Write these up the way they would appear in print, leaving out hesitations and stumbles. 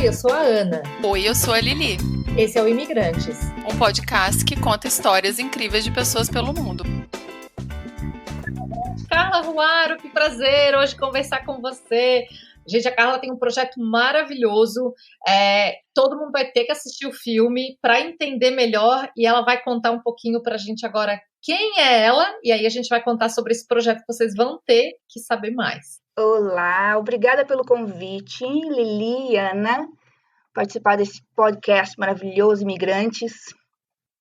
Oi, eu sou a Ana. Oi, eu sou a Lili. Esse é o Imigrantes, um podcast que conta histórias incríveis de pessoas pelo mundo. Carla Ruaro, que prazer hoje conversar com você. Gente, a Carla tem um projeto maravilhoso. Todo mundo vai ter que assistir o filme para entender melhor e ela vai contar um pouquinho para a gente agora quem é ela, e aí a gente vai contar sobre esse projeto que vocês vão ter que saber mais. Olá, obrigada pelo convite, Lili e Ana, participar desse podcast maravilhoso, Imigrantes.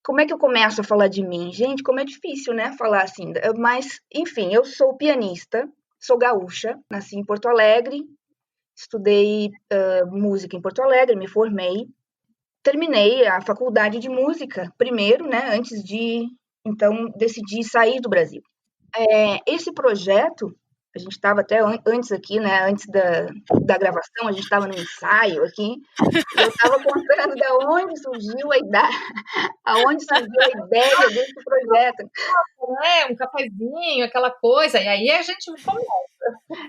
Como é que eu começo a falar de mim? Gente, como é difícil, né, falar assim. Mas, enfim, eu sou pianista, sou gaúcha, nasci em Porto Alegre, estudei música em Porto Alegre, me formei, terminei a faculdade de música primeiro, né, antes de, então, decidir sair do Brasil. Esse projeto, a gente estava até antes aqui, né, antes da gravação, a gente estava no ensaio aqui, e eu estava contando de onde surgiu a ideia desse projeto. Um cafezinho, aquela coisa, e aí a gente começa.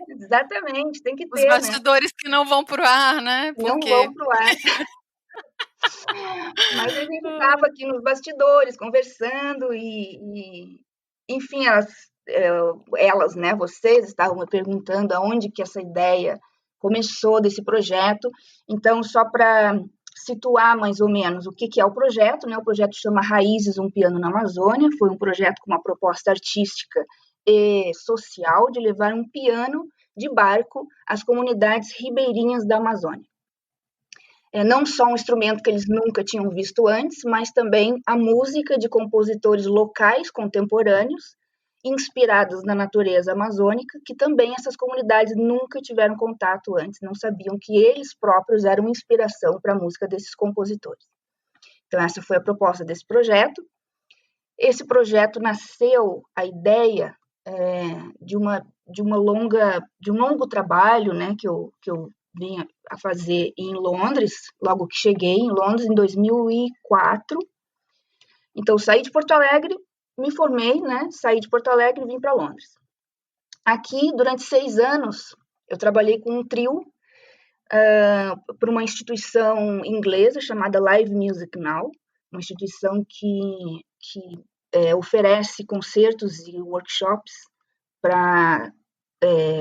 Exatamente, tem que ter, os bastidores, né? Que não vão pro ar, né? Não vão pro ar. Mas a gente estava aqui nos bastidores, conversando, enfim, elas, né, vocês estavam me perguntando aonde que essa ideia começou desse projeto. Então, só para situar mais ou menos o que é o projeto, né? O projeto chama Raízes, um piano na Amazônia. Foi um projeto com uma proposta artística e social de levar um piano de barco às comunidades ribeirinhas da Amazônia. Não só um instrumento que eles nunca tinham visto antes, mas também a música de compositores locais contemporâneos, inspirados na natureza amazônica, que também essas comunidades nunca tiveram contato antes, não sabiam que eles próprios eram inspiração para a música desses compositores. Então, essa foi a proposta desse projeto. Esse projeto nasceu, a ideia de um longo trabalho, né, que eu vim a fazer em Londres, logo que cheguei em Londres, em 2004. Então, saí de Porto Alegre, me formei, né? Saí de Porto Alegre e vim para Londres. Aqui, durante 6 anos, eu trabalhei com um trio para uma instituição inglesa chamada Live Music Now, uma instituição que oferece concertos e workshops para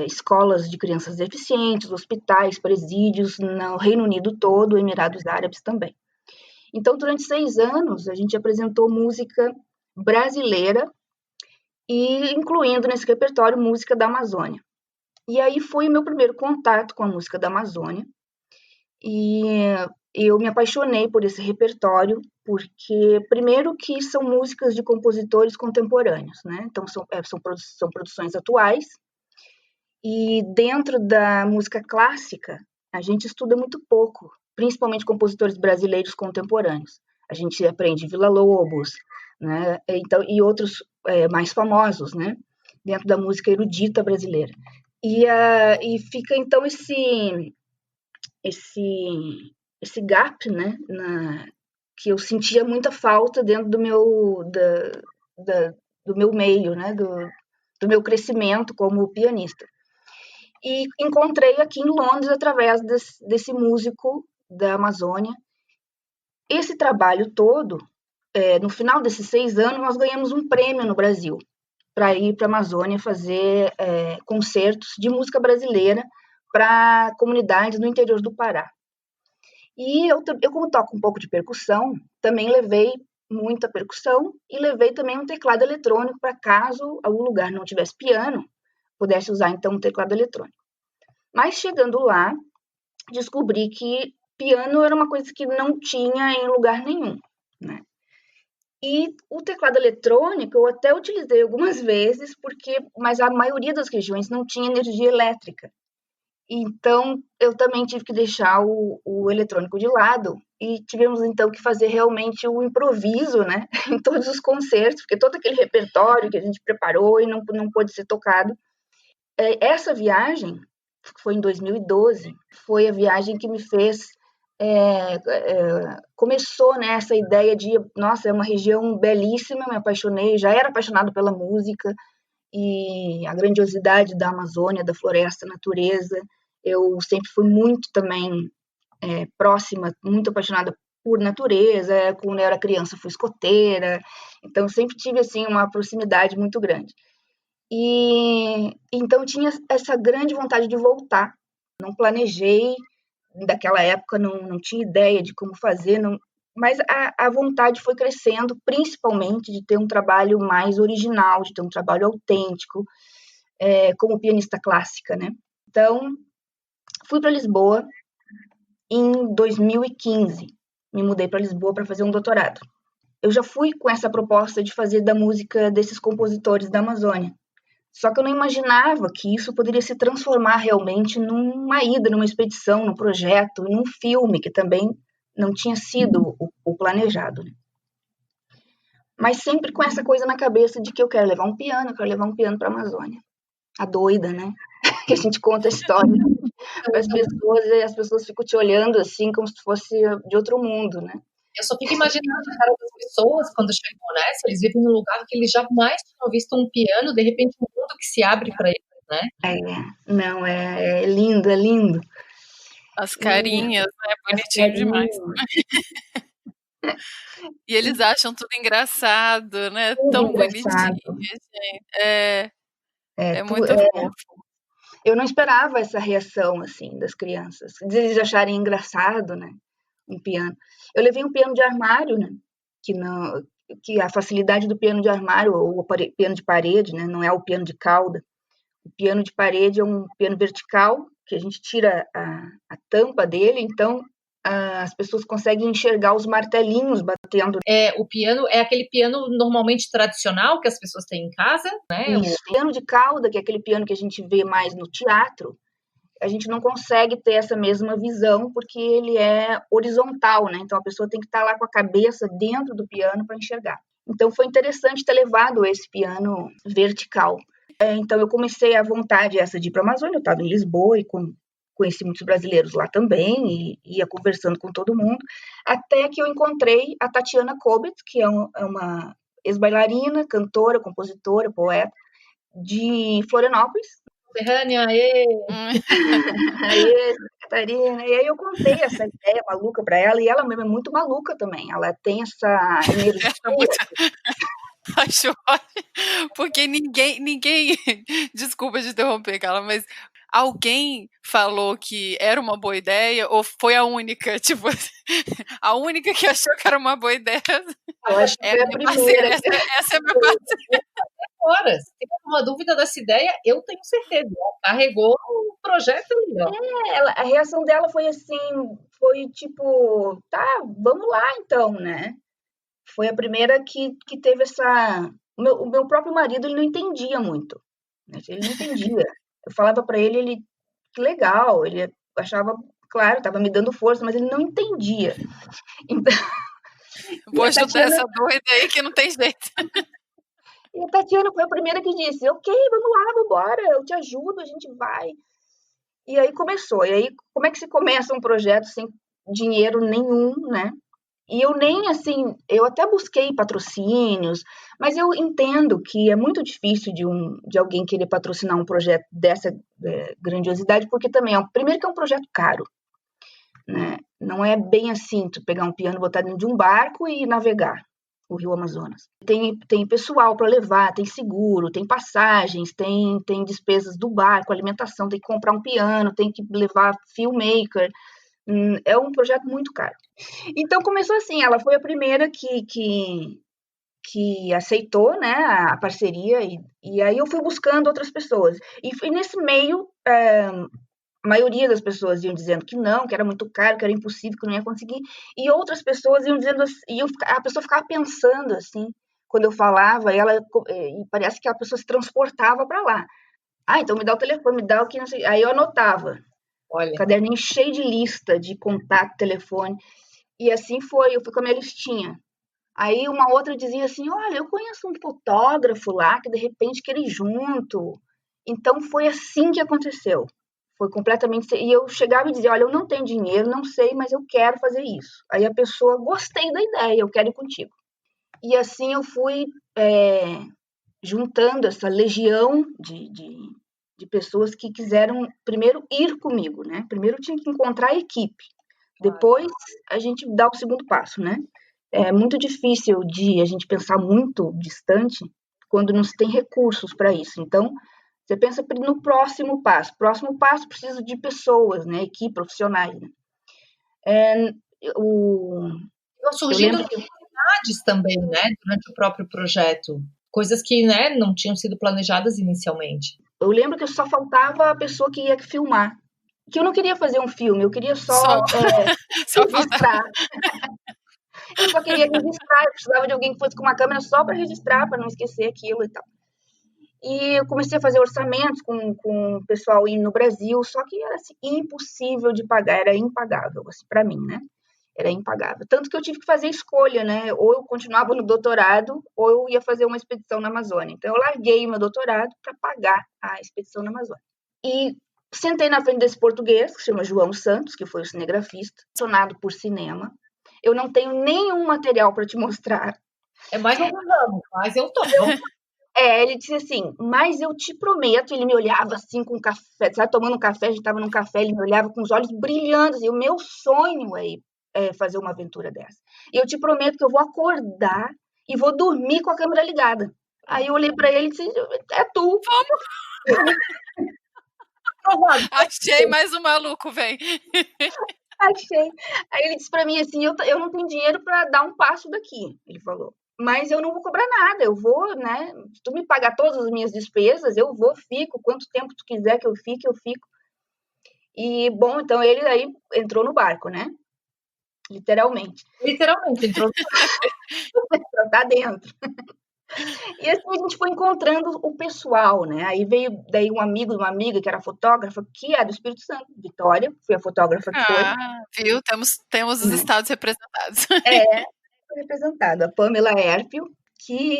escolas de crianças deficientes, hospitais, presídios no Reino Unido todo, Emirados Árabes também. Então, durante 6 anos, a gente apresentou música brasileira e incluindo nesse repertório música da Amazônia. E aí foi o meu primeiro contato com a música da Amazônia e eu me apaixonei por esse repertório porque, primeiro, que são músicas de compositores contemporâneos, né? Então, são produções atuais. E dentro da música clássica, a gente estuda muito pouco, principalmente compositores brasileiros contemporâneos. A gente aprende Villa-Lobos, né? Então, e outros mais famosos, né? Dentro da música erudita brasileira. E fica, então, esse gap, né? Que eu sentia muita falta dentro do meu meio, né? Do meu crescimento como pianista. E encontrei aqui em Londres através desse músico da Amazônia. Esse trabalho todo, no final desses 6 anos, nós ganhamos um prêmio no Brasil para ir para a Amazônia fazer concertos de música brasileira para comunidades no interior do Pará. E eu, como toco um pouco de percussão, também levei muita percussão e levei também um teclado eletrônico para caso algum lugar não tivesse piano, pudesse usar, então, um teclado eletrônico. Mas, chegando lá, descobri que piano era uma coisa que não tinha em lugar nenhum, né? E o teclado eletrônico eu até utilizei algumas vezes, mas a maioria das regiões não tinha energia elétrica. Então, eu também tive que deixar o eletrônico de lado e tivemos, então, que fazer realmente o improviso, né? Em todos os concertos, porque todo aquele repertório que a gente preparou e não pôde ser tocado. Essa viagem, que foi em 2012, foi a viagem que me fez... começou, né, essa ideia de, nossa, é uma região belíssima, me apaixonei, já era apaixonado pela música e a grandiosidade da Amazônia, da floresta, natureza. Eu sempre fui muito também próxima, muito apaixonada por natureza. Quando eu era criança, fui escoteira, então sempre tive assim uma proximidade muito grande. E então tinha essa grande vontade de voltar. Não planejei, daquela época não tinha ideia de como fazer, mas a vontade foi crescendo, principalmente de ter um trabalho mais original, de ter um trabalho autêntico, como pianista clássica, né? Então, fui para Lisboa em 2015. Me mudei para Lisboa para fazer um doutorado. Eu já fui com essa proposta de fazer da música desses compositores da Amazônia. Só que eu não imaginava que isso poderia se transformar realmente numa ida, numa expedição, num projeto, num filme, que também não tinha sido o planejado. Né? Mas sempre com essa coisa na cabeça de que eu quero levar um piano para a Amazônia. A doida, né? Que a gente conta a história para as pessoas e as pessoas ficam te olhando assim como se fosse de outro mundo, né? Eu só fico imaginando a cara das pessoas quando chegam, né? Se eles vivem num lugar que eles jamais tinham visto um piano, de repente um mundo que se abre para eles, né? Não, é lindo, é lindo. As carinhas, né? Bonitinho demais. E eles acham tudo engraçado, né? Tudo Tão engraçado. bonitinho, gente. É muito fofo. Eu não esperava essa reação, assim, das crianças. Eles acharem engraçado, né? Um piano. Eu levei um piano de armário, né? Que a facilidade do piano de armário, ou o piano de parede, né? Não é o piano de cauda. O piano de parede é um piano vertical, que a gente tira a tampa dele, então as pessoas conseguem enxergar os martelinhos batendo. O piano é aquele piano normalmente tradicional que as pessoas têm em casa, né? Isso. O piano de cauda, que é aquele piano que a gente vê mais no teatro, a gente não consegue ter essa mesma visão porque ele é horizontal, né? Então a pessoa tem que estar lá com a cabeça dentro do piano para enxergar. Então foi interessante ter levado esse piano vertical. Então eu comecei a vontade essa de ir para a Amazônia. Eu estava em Lisboa e conheci muitos brasileiros lá também e ia conversando com todo mundo, até que eu encontrei a Tatiana Kobet, que é uma ex-bailarina, cantora, compositora, poeta de Florianópolis. Subterrânea, Aí, Catarina, e aí eu contei essa ideia maluca para ela, e ela mesmo é muito maluca também, ela tem essa energia. Acho ótimo, porque ninguém, desculpa de interromper, Carla, mas alguém falou que era uma boa ideia ou foi a única, tipo, a única que achou que era uma boa ideia? Eu acho que foi a primeira. Essa é a minha parceira. Horas. Se tem alguma dúvida dessa ideia, eu tenho certeza. Ela carregou o projeto ali, ó. A reação dela foi assim, foi tipo, tá, vamos lá então, né? Foi a primeira que teve essa. O meu próprio marido, ele não entendia muito. Né? Ele não entendia. Eu falava para ele, que legal, ele achava, claro, estava me dando força, mas ele não entendia. Então, vou ajudar essa doida aí que não tem jeito. E a Tatiana foi a primeira que disse, ok, vamos lá, vamos embora, eu te ajudo, a gente vai. E aí começou. E aí, como é que se começa um projeto sem dinheiro nenhum, né? E eu nem, assim, eu até busquei patrocínios, mas eu entendo que é muito difícil de alguém querer patrocinar um projeto dessa grandiosidade, porque também, primeiro que é um projeto caro, né? Não é bem assim, tu pegar um piano, botar dentro de um barco e navegar o Rio Amazonas. Tem pessoal para levar, tem seguro, tem passagens, tem despesas do barco, alimentação, tem que comprar um piano, tem que levar filmmaker. É um projeto muito caro. Então começou assim, ela foi a primeira que aceitou, né, a parceria, e aí eu fui buscando outras pessoas. E nesse meio, a maioria das pessoas iam dizendo que não, que era muito caro, que era impossível, que não ia conseguir, e outras pessoas iam dizendo assim, e a pessoa ficava pensando assim, quando eu falava, e parece que a pessoa se transportava para lá. Então me dá o telefone, me dá o que não sei. Aí eu anotava. Olha. Caderninho cheio de lista, de contato, telefone. E assim eu fui com a minha listinha. Aí uma outra dizia assim, olha, eu conheço um fotógrafo lá, que de repente quer ir junto. Então foi assim que aconteceu. Foi completamente... E eu chegava e dizia, olha, eu não tenho dinheiro, não sei, mas eu quero fazer isso. Aí a pessoa, gostei da ideia, eu quero ir contigo. E assim eu fui juntando essa legião de pessoas que quiseram primeiro ir comigo, né? Primeiro eu tinha que encontrar a equipe. Depois, a gente dá o segundo passo, né? É muito difícil de a gente pensar muito distante quando não se tem recursos para isso. Então, você pensa no próximo passo. Próximo passo precisa de pessoas, né? Equipe, profissionais. Né? Surgindo oportunidades também, né? Durante o próprio projeto. Coisas que, né, não tinham sido planejadas inicialmente. Eu lembro que só faltava a pessoa que ia filmar. Que eu não queria fazer um filme, eu queria só registrar. Eu só queria registrar, eu precisava de alguém que fosse com uma câmera só para registrar, para não esquecer aquilo e tal. E eu comecei a fazer orçamentos com o pessoal no Brasil, só que era assim, impossível de pagar, era impagável, assim, para mim, né? Era impagável. Tanto que eu tive que fazer escolha, né? Ou eu continuava no doutorado, ou eu ia fazer uma expedição na Amazônia. Então, eu larguei o meu doutorado para pagar a expedição na Amazônia. E sentei na frente desse português, que se chama João Santos, que foi o cinegrafista, apaixonado por cinema. Eu não tenho nenhum material para te mostrar. É mais ou menos, mas eu tô. Ele disse assim, mas eu te prometo, ele me olhava assim com café, sabe, tomando um café, a gente estava num café, ele me olhava com os olhos brilhando, e o meu sonho é fazer uma aventura dessa. E eu te prometo que eu vou acordar e vou dormir com a câmera ligada. Aí eu olhei para ele e disse, é tu. Vamos! Achei mais um maluco, vem. Achei. Aí ele disse para mim assim, eu não tenho dinheiro para dar um passo daqui, ele falou. Mas eu não vou cobrar nada, eu vou, né? Se tu me pagar todas as minhas despesas, eu vou, fico. Quanto tempo tu quiser que eu fique, eu fico. E, bom, então ele aí entrou no barco, né? Literalmente. Literalmente, entrou no barco. Tá dentro. E assim a gente foi encontrando o pessoal, né? Aí veio daí um amigo de uma amiga que era fotógrafa, que é do Espírito Santo, Vitória, foi a fotógrafa que foi. Viu? Temos os estados representados. Representada, a Pamela Herpio, que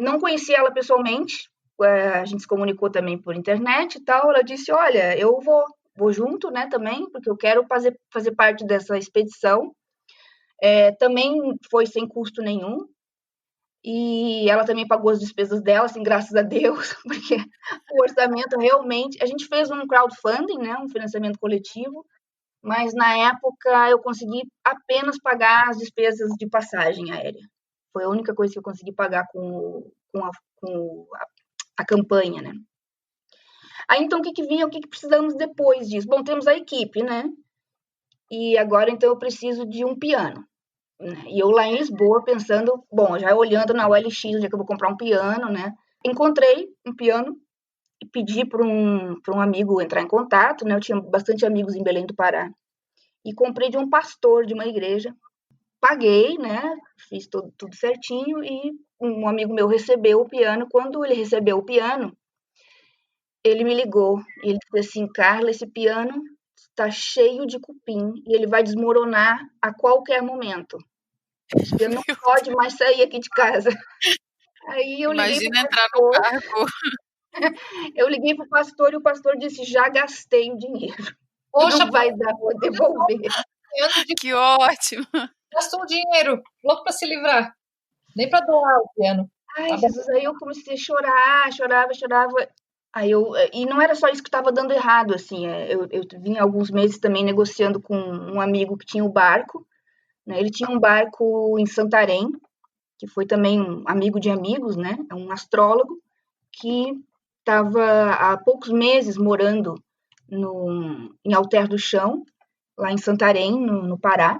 não conhecia ela pessoalmente, a gente se comunicou também por internet e tal, ela disse, olha, eu vou junto, né, também, porque eu quero fazer parte dessa expedição, também foi sem custo nenhum, e ela também pagou as despesas dela, assim, graças a Deus, porque o orçamento realmente, a gente fez um crowdfunding, né, um financiamento coletivo, mas na época eu consegui apenas pagar as despesas de passagem aérea. Foi a única coisa que eu consegui pagar com a campanha, né? Aí então o que vinha, o que precisamos depois disso? Bom, temos a equipe, né? E agora então eu preciso de um piano. Né? E eu lá em Lisboa pensando, bom, já olhando na OLX, onde é que eu vou comprar um piano, né? Encontrei um piano e pedi para um amigo entrar em contato, né? Eu tinha bastante amigos em Belém do Pará. E comprei de um pastor de uma igreja. Paguei, né? Fiz tudo certinho e um amigo meu recebeu o piano. Quando ele recebeu o piano, ele me ligou. E ele disse assim, Carla, esse piano está cheio de cupim e ele vai desmoronar a qualquer momento. Esse piano não pode mais sair aqui de casa. Aí eu Imagina entrar no barco. Eu liguei para o pastor e o pastor disse, já gastei o dinheiro. Poxa, não vai dar para devolver. Que ótimo. Gastou o dinheiro, louco para se livrar. Nem para doar o piano. Ai, Jesus, aí eu comecei a chorar, chorava. Aí e não era só isso que estava dando errado, assim. Eu vim alguns meses também negociando com um amigo que tinha um barco. Né? Ele tinha um barco em Santarém, que foi também um amigo de amigos, né? É um astrólogo que estava há poucos meses morando em Alter do Chão, lá em Santarém, no Pará.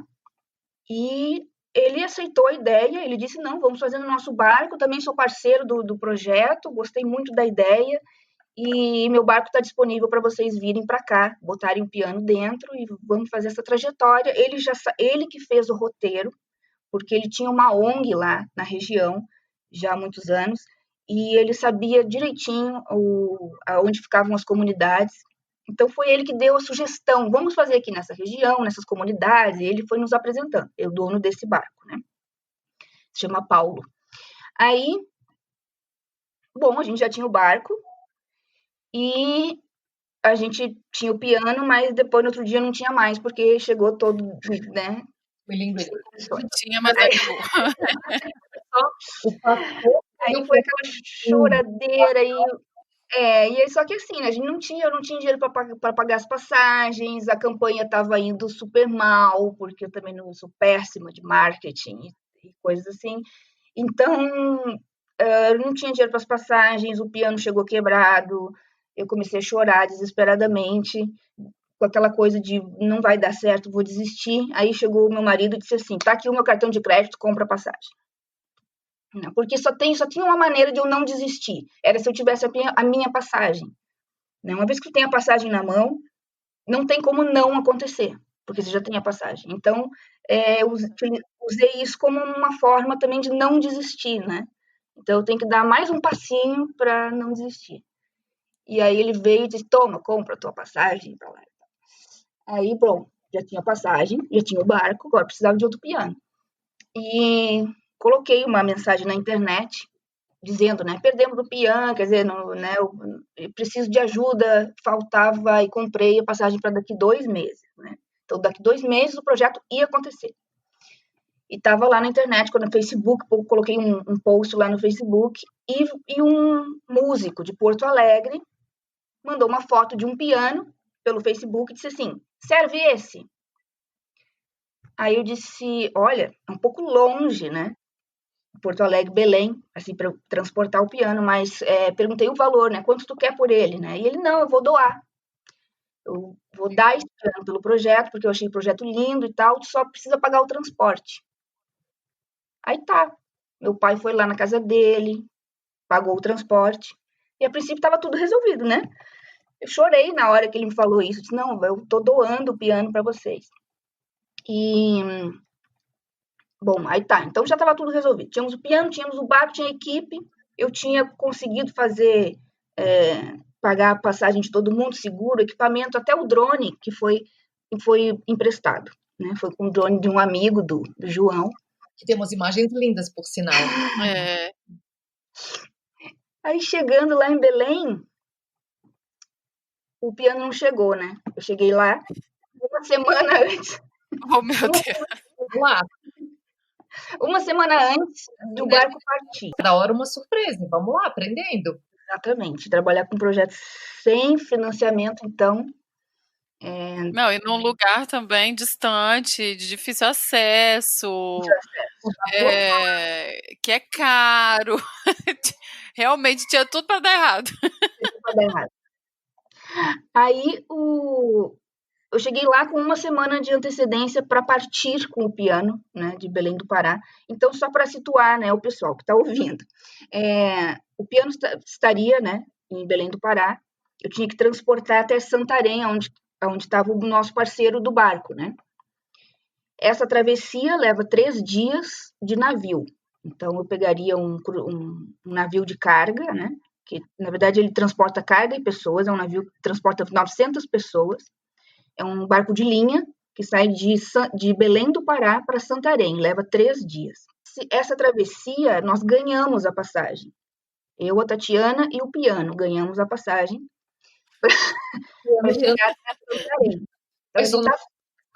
E ele aceitou a ideia, ele disse, não, vamos fazer no nosso barco, também sou parceiro do projeto, gostei muito da ideia, e meu barco está disponível para vocês virem para cá, botarem um piano dentro e vamos fazer essa trajetória. Ele que fez o roteiro, porque ele tinha uma ONG lá na região, já há muitos anos, e ele sabia direitinho onde ficavam as comunidades. Então, foi ele que deu a sugestão, vamos fazer aqui nessa região, nessas comunidades, e ele foi nos apresentando, é o dono desse barco, né? Se chama Paulo. Aí, bom, a gente já tinha o barco, e a gente tinha o piano, mas depois, no outro dia, não tinha mais, porque chegou todo, né? Não tinha mais acabou. Aí foi aquela choradeira, e E aí, só que assim, né, eu não tinha dinheiro para pagar as passagens, a campanha estava indo super mal, porque eu também não sou péssima de marketing e coisas assim. Então, eu não tinha dinheiro para as passagens, o piano chegou quebrado, eu comecei a chorar desesperadamente, com aquela coisa de não vai dar certo, vou desistir. Aí chegou o meu marido e disse assim: tá aqui o meu cartão de crédito, compra a passagem. Porque só tinha uma maneira de eu não desistir, era se eu tivesse a minha passagem. Uma vez que tu tem a passagem na mão, não tem como não acontecer, porque você já tem a passagem. Então, eu usei isso como uma forma também de não desistir, né? Então, eu tenho que dar mais um passinho para não desistir. E aí ele veio e disse: toma, compra a tua passagem. Aí, bom, já tinha passagem, já tinha o barco, agora precisava de outro piano. E coloquei uma mensagem na internet dizendo, né, perdemos o piano, quer dizer, né, eu preciso de ajuda, faltava, e comprei a passagem para daqui 2 meses, né? Então, daqui 2 meses o projeto ia acontecer. E estava lá na internet, quando no Facebook, coloquei um post lá no Facebook, e um músico de Porto Alegre mandou uma foto de um piano pelo Facebook e disse assim: serve esse? Aí eu disse: olha, é um pouco longe, né? Porto Alegre, Belém, assim, para transportar o piano, mas perguntei o valor, né? Quanto tu quer por ele, né? E ele: não, eu vou doar. Eu vou dar esse piano pelo projeto, porque eu achei o projeto lindo e tal, tu só precisa pagar o transporte. Aí tá. Meu pai foi lá na casa dele, pagou o transporte, e a princípio estava tudo resolvido, né? Eu chorei na hora que ele me falou isso, disse: não, eu tô doando o piano para vocês. E bom, aí tá, então já estava tudo resolvido. Tínhamos o piano, tínhamos o barco, tinha a equipe, eu tinha conseguido fazer, pagar a passagem de todo mundo, seguro, equipamento, até o drone que foi emprestado, né? Foi com o drone de um amigo do João. Que temos imagens lindas, por sinal. Aí chegando lá em Belém, o piano não chegou, né? Eu cheguei lá uma semana antes. Oh, meu Deus. Vamos lá. Uma semana antes do barco partir. Cada hora uma surpresa. Vamos lá, aprendendo. Exatamente. Trabalhar com projetos sem financiamento, então. Não, e num lugar também distante, de difícil acesso, que é caro. Realmente tinha tudo para dar errado. Aí eu cheguei lá com uma semana de antecedência para partir com o piano, né, de Belém do Pará. Então, só para situar, né, o pessoal que está ouvindo, o piano estaria, né, em Belém do Pará. Eu tinha que transportar até Santarém, onde estava o nosso parceiro do barco, né? Essa travessia leva 3 dias de navio. Então, eu pegaria um navio de carga, né? Que, na verdade, ele transporta carga e pessoas. É um navio que transporta 900 pessoas. É um barco de linha que sai de Belém do Pará para Santarém. Leva 3 dias. Essa travessia, nós ganhamos a passagem. Eu, a Tatiana e o piano ganhamos a passagem para chegar até Santarém. Então, a gente está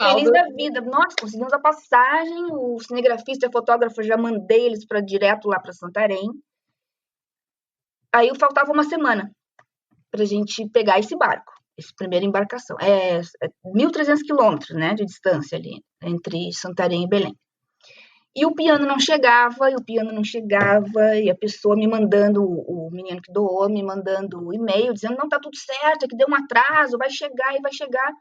feliz da vida. Nossa, conseguimos a passagem, o cinegrafista e a fotógrafa, já mandei eles para direto lá para Santarém. Aí faltava uma semana para a gente pegar esse barco, essa primeira embarcação. É 1.300 quilômetros, né, de distância ali, entre Santarém e Belém. E o piano não chegava, e a pessoa me mandando, o menino que doou, me mandando e-mail, dizendo: não, tá tudo certo, é que deu um atraso, vai chegar e vai chegar.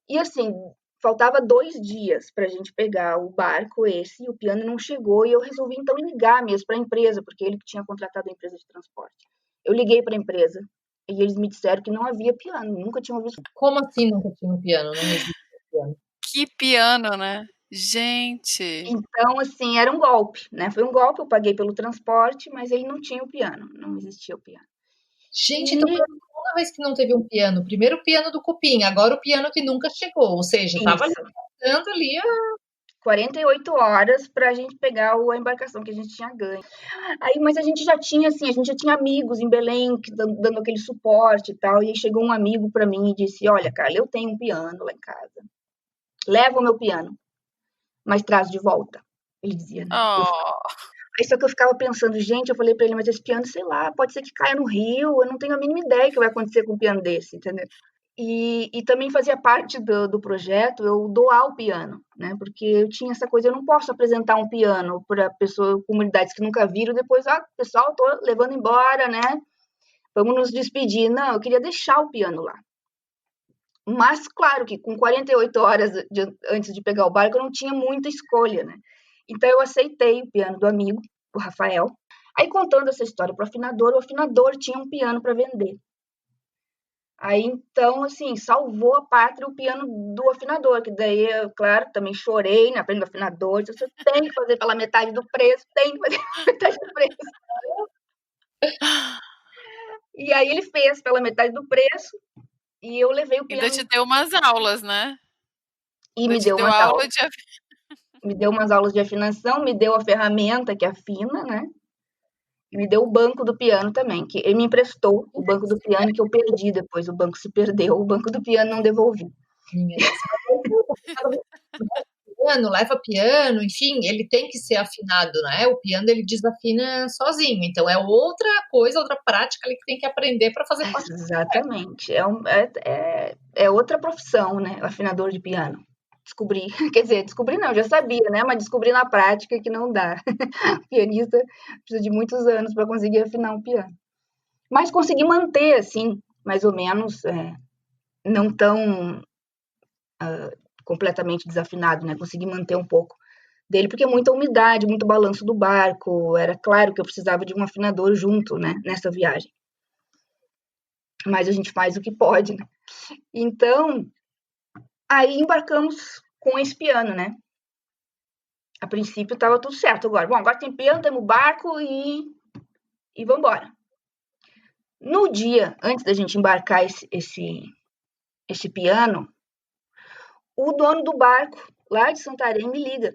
E assim, faltava 2 dias para a gente pegar o barco e o piano não chegou, e eu resolvi então ligar mesmo para a empresa, porque ele que tinha contratado a empresa de transporte. Eu liguei para a empresa e eles me disseram que não havia piano, nunca tinham visto. Como assim nunca tinha um piano? Não existe piano. Que piano, né? Gente. Então, assim, era um golpe, né? Foi um golpe, eu paguei pelo transporte, mas ele não tinha o piano, não existia o piano. Gente, então foi a segunda vez que não teve um piano. Primeiro o piano do Cupim, agora o piano que nunca chegou. Ou seja, estava ali 48 horas para a gente pegar a embarcação que a gente tinha ganho. Aí, mas a gente já tinha amigos em Belém dando aquele suporte e tal. E aí chegou um amigo para mim e disse: olha, Carla, eu tenho um piano lá em casa. Leva o meu piano, mas traz de volta. Ele dizia, né? Aí só que eu ficava pensando, gente, eu falei pra ele, mas esse piano, sei lá, pode ser que caia no rio, eu não tenho a mínima ideia que vai acontecer com um piano desse, entendeu? E também fazia parte do projeto eu doar o piano, né? Porque eu tinha essa coisa, eu não posso apresentar um piano para pessoas, comunidades que nunca viram, depois, pessoal, tô levando embora, né? Vamos nos despedir. Não, eu queria deixar o piano lá. Mas, claro que com 48 horas antes de pegar o barco, eu não tinha muita escolha, né? Então, eu aceitei o piano do amigo, o Rafael. Aí, contando essa história para o afinador tinha um piano para vender. Aí, então, assim, salvou a pátria o piano do afinador, que daí, eu, claro, também chorei na frente do afinador. Você tem que fazer pela metade do preço, tem que fazer pela metade do preço. E aí ele fez pela metade do preço e eu levei o piano. Ainda te deu umas aulas, né? E me deu umas aulas. De Me deu umas aulas de afinação, me deu a ferramenta que afina, né? E me deu o banco do piano também, que ele me emprestou o banco do piano que eu perdi depois. O banco se perdeu, o banco do piano não devolvi. Piano, leva piano, enfim, ele tem que ser afinado, né? O piano ele desafina sozinho, então é outra coisa, outra prática ali que tem que aprender para fazer parte. Exatamente, é outra profissão, né? O afinador de piano. Descobri, quer dizer, descobri não, já sabia, né? Mas descobri na prática que não dá. O pianista precisa de muitos anos para conseguir afinar um piano. Mas consegui manter, assim, mais ou menos, não tão completamente desafinado, né? Consegui manter um pouco dele, porque muita umidade, muito balanço do barco, era claro que eu precisava de um afinador junto, né? Nessa viagem. Mas a gente faz o que pode, né? Então, aí embarcamos com esse piano, né? A princípio estava tudo certo. Agora tem piano, temos barco e vamos embora. No dia, antes da gente embarcar esse piano, o dono do barco, lá de Santarém, me liga,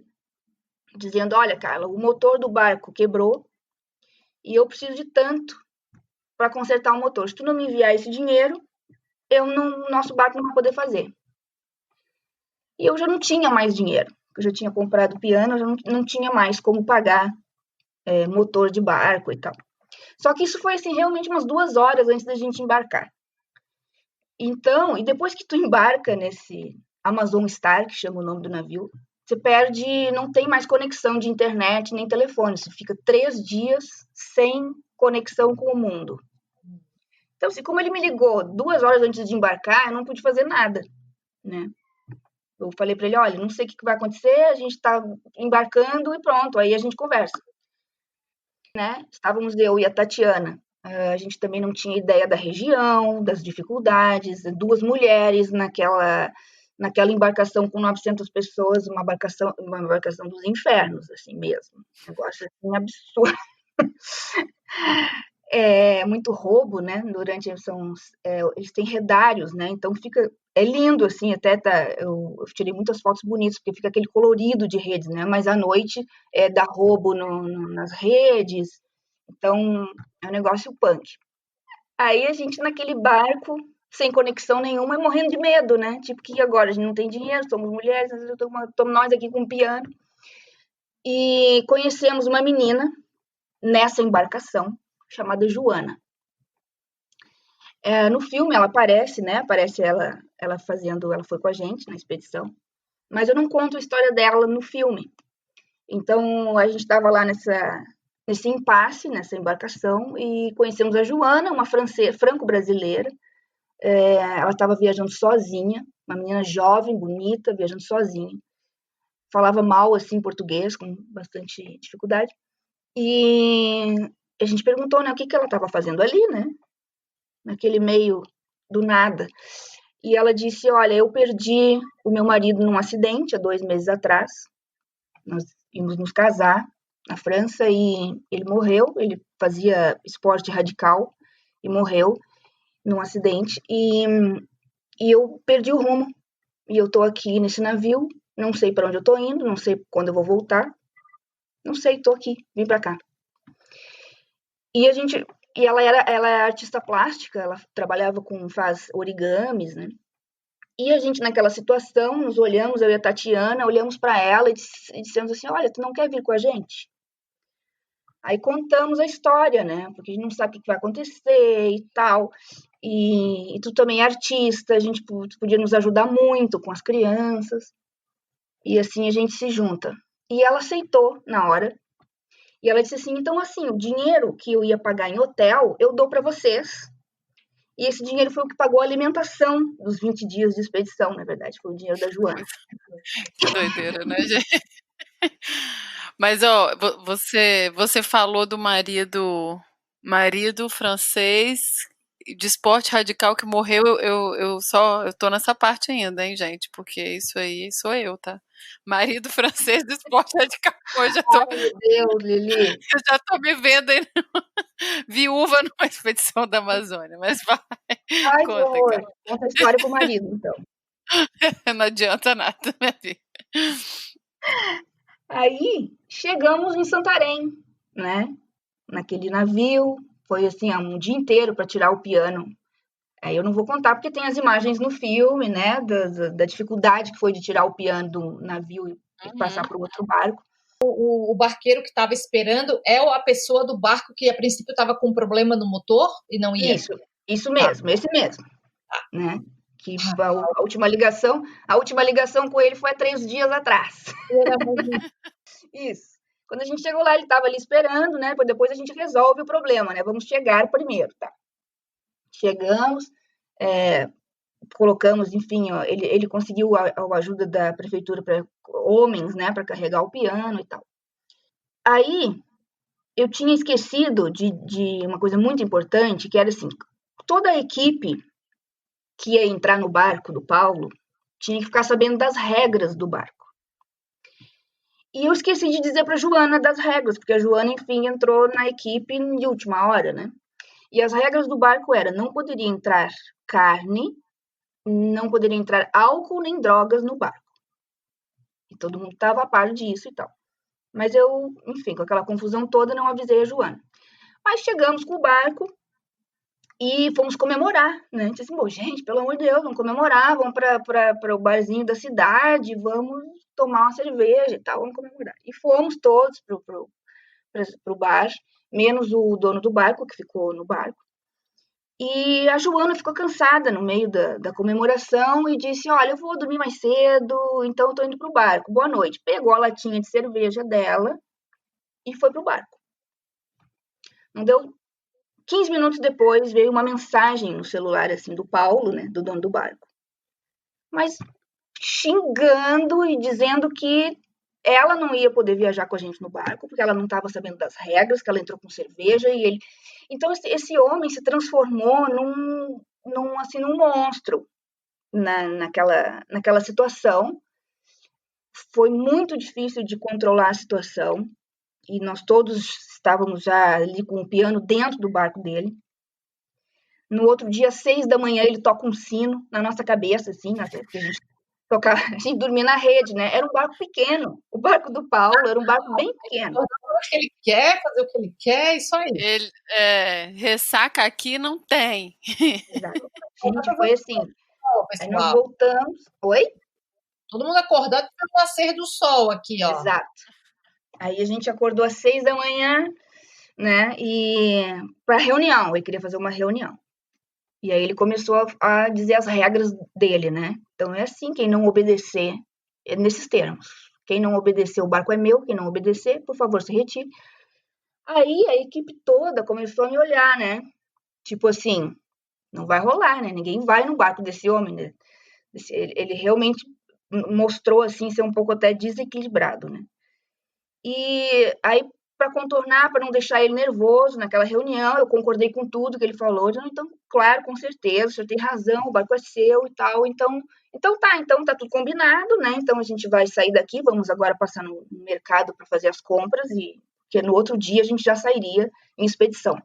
dizendo, olha, Carla, o motor do barco quebrou e eu preciso de tanto para consertar o motor. Se tu não me enviar esse dinheiro, nosso barco não vai poder fazer. E eu já não tinha mais dinheiro. Eu já tinha comprado piano, eu já não tinha mais como pagar motor de barco e tal. Só que isso foi assim, realmente umas 2 horas antes da gente embarcar. Então, e depois que tu embarca nesse Amazon Star, que chama o nome do navio, você perde, não tem mais conexão de internet nem telefone. Você fica 3 dias sem conexão com o mundo. Então, assim, como ele me ligou 2 horas antes de embarcar, eu não pude fazer nada, né? Eu falei para ele, olha, não sei o que vai acontecer, a gente está embarcando e pronto, aí a gente conversa. Né? Estávamos eu e a Tatiana. A gente também não tinha ideia da região, das dificuldades, 2 mulheres naquela embarcação com 900 pessoas, uma embarcação dos infernos, assim mesmo. Um negócio assim, absurdo. Muito roubo, né? Eles têm redários, né? Então é lindo, assim, até eu tirei muitas fotos bonitas, porque fica aquele colorido de redes, né? Mas à noite dá roubo nas redes, então é um negócio punk. Aí a gente naquele barco, sem conexão nenhuma, morrendo de medo, né? Tipo, que agora? A gente não tem dinheiro, somos mulheres, estamos nós aqui com piano. E conhecemos uma menina nessa embarcação, chamada Joana. No filme ela aparece, né? Aparece ela foi com a gente na expedição, mas eu não conto a história dela no filme. Então a gente estava lá nesse impasse, nessa embarcação, e conhecemos a Joana, uma franco-brasileira. Ela estava viajando sozinha, uma menina jovem, bonita, viajando sozinha. Falava mal assim português, com bastante dificuldade. E a gente perguntou, né, o que ela estava fazendo ali, né? Naquele meio do nada. E ela disse, olha, eu perdi o meu marido num acidente há 2 meses atrás. Nós íamos nos casar na França e ele morreu. Ele fazia esporte radical e morreu num acidente. E eu perdi o rumo. E eu tô aqui nesse navio, não sei para onde eu tô indo, não sei quando eu vou voltar. Não sei, tô aqui, vim para cá. E ela é artista plástica, ela trabalhava faz origamis, né? E a gente, naquela situação, nos olhamos, eu e a Tatiana, olhamos para ela e dissemos assim, olha, tu não quer vir com a gente? Aí contamos a história, né? Porque a gente não sabe o que vai acontecer e tal. E tu também é artista, a gente podia nos ajudar muito com as crianças. E assim a gente se junta. E ela aceitou na hora. E ela disse assim: então, assim, o dinheiro que eu ia pagar em hotel, eu dou para vocês. E esse dinheiro foi o que pagou a alimentação dos 20 dias de expedição, na verdade, foi o dinheiro da Joana. Que doideira, né, gente? Mas, ó, você falou do marido francês de esporte radical que morreu. Eu tô nessa parte ainda, hein, gente? Porque isso aí sou eu, tá? Marido francês de esporte radical. Hoje Ai, meu Deus, Lili. eu já tô me vendo aí viúva numa expedição da Amazônia. Mas vai, Ai, que conta, horror. cara. Conta a história pro marido, então. Não adianta nada, minha filha. Aí chegamos em Santarém, né? Naquele navio, foi assim, um dia inteiro para tirar o piano. Aí eu não vou contar porque tem as imagens no filme, né? Da dificuldade que foi de tirar o piano do navio e passar para o outro barco. O barqueiro que estava esperando é a pessoa do barco que a princípio estava com um problema no motor e não ia. Isso mesmo, esse mesmo, né? Que a última ligação com ele foi há 3 dias atrás. Isso. Quando a gente chegou lá, ele estava ali esperando, né? Depois a gente resolve o problema, né? Vamos chegar primeiro, tá? Chegamos, colocamos, enfim, ó, ele conseguiu a ajuda da prefeitura para homens, né? Para carregar o piano e tal. Aí eu tinha esquecido de uma coisa muito importante, que era assim, toda a equipe que ia entrar no barco do Paulo tinha que ficar sabendo das regras do barco. E eu esqueci de dizer para a Joana das regras, porque a Joana, enfim, entrou na equipe de última hora, né? E as regras do barco eram: não poderia entrar carne, não poderia entrar álcool nem drogas no barco. E todo mundo estava a par disso e tal. Mas eu, enfim, com aquela confusão toda, não avisei a Joana. Mas chegamos com o barco e fomos comemorar, né? A gente disse assim: gente, pelo amor de Deus, vamos comemorar, vamos para o barzinho da cidade, vamos tomar uma cerveja e tal, vamos comemorar. E fomos todos para o bar, menos o dono do barco, que ficou no barco. E a Joana ficou cansada no meio da comemoração e disse: olha, eu vou dormir mais cedo, então eu tô indo pro barco, boa noite. Pegou a latinha de cerveja dela e foi pro barco. Não deu 15 minutos depois, veio uma mensagem no celular, assim, do Paulo, né, do dono do barco. Mas xingando e dizendo que ela não ia poder viajar com a gente no barco, porque ela não estava sabendo das regras, que ela entrou com cerveja e ele... Então, esse homem se transformou num monstro naquela situação. Foi muito difícil de controlar a situação e nós todos estávamos já ali com o piano dentro do barco dele. No outro dia, às 6 da manhã, ele toca um sino na nossa cabeça, assim, porque a gente dormia na rede, né? Era um barco pequeno. O barco do Paulo era um barco bem pequeno. O que ele quer, fazer o que ele quer, isso aí. Ressaca aqui não tem. Exato. Gente, foi assim. Aí nós Pessoal, voltamos. Oi? todo mundo acordado para o nascer do sol aqui, ó. Exato. Aí a gente acordou às 6 da manhã, né? E para reunião, ele queria fazer uma reunião. E aí ele começou a dizer as regras dele, né? Então é assim, quem não obedecer, é nesses termos. Quem não obedecer, o barco é meu, quem não obedecer, por favor, se retire. Aí a equipe toda começou a me olhar, né? Tipo assim, não vai rolar, né? Ninguém vai no barco desse homem, né? Ele realmente mostrou, assim, ser um pouco até desequilibrado, né? E aí, para contornar, para não deixar ele nervoso naquela reunião, eu concordei com tudo que ele falou. Então, claro, com certeza, o senhor tem razão, o barco é seu e tal. Então tá tudo combinado, né? Então a gente vai sair daqui, vamos agora passar no mercado para fazer as compras, porque no outro dia a gente já sairia em expedição.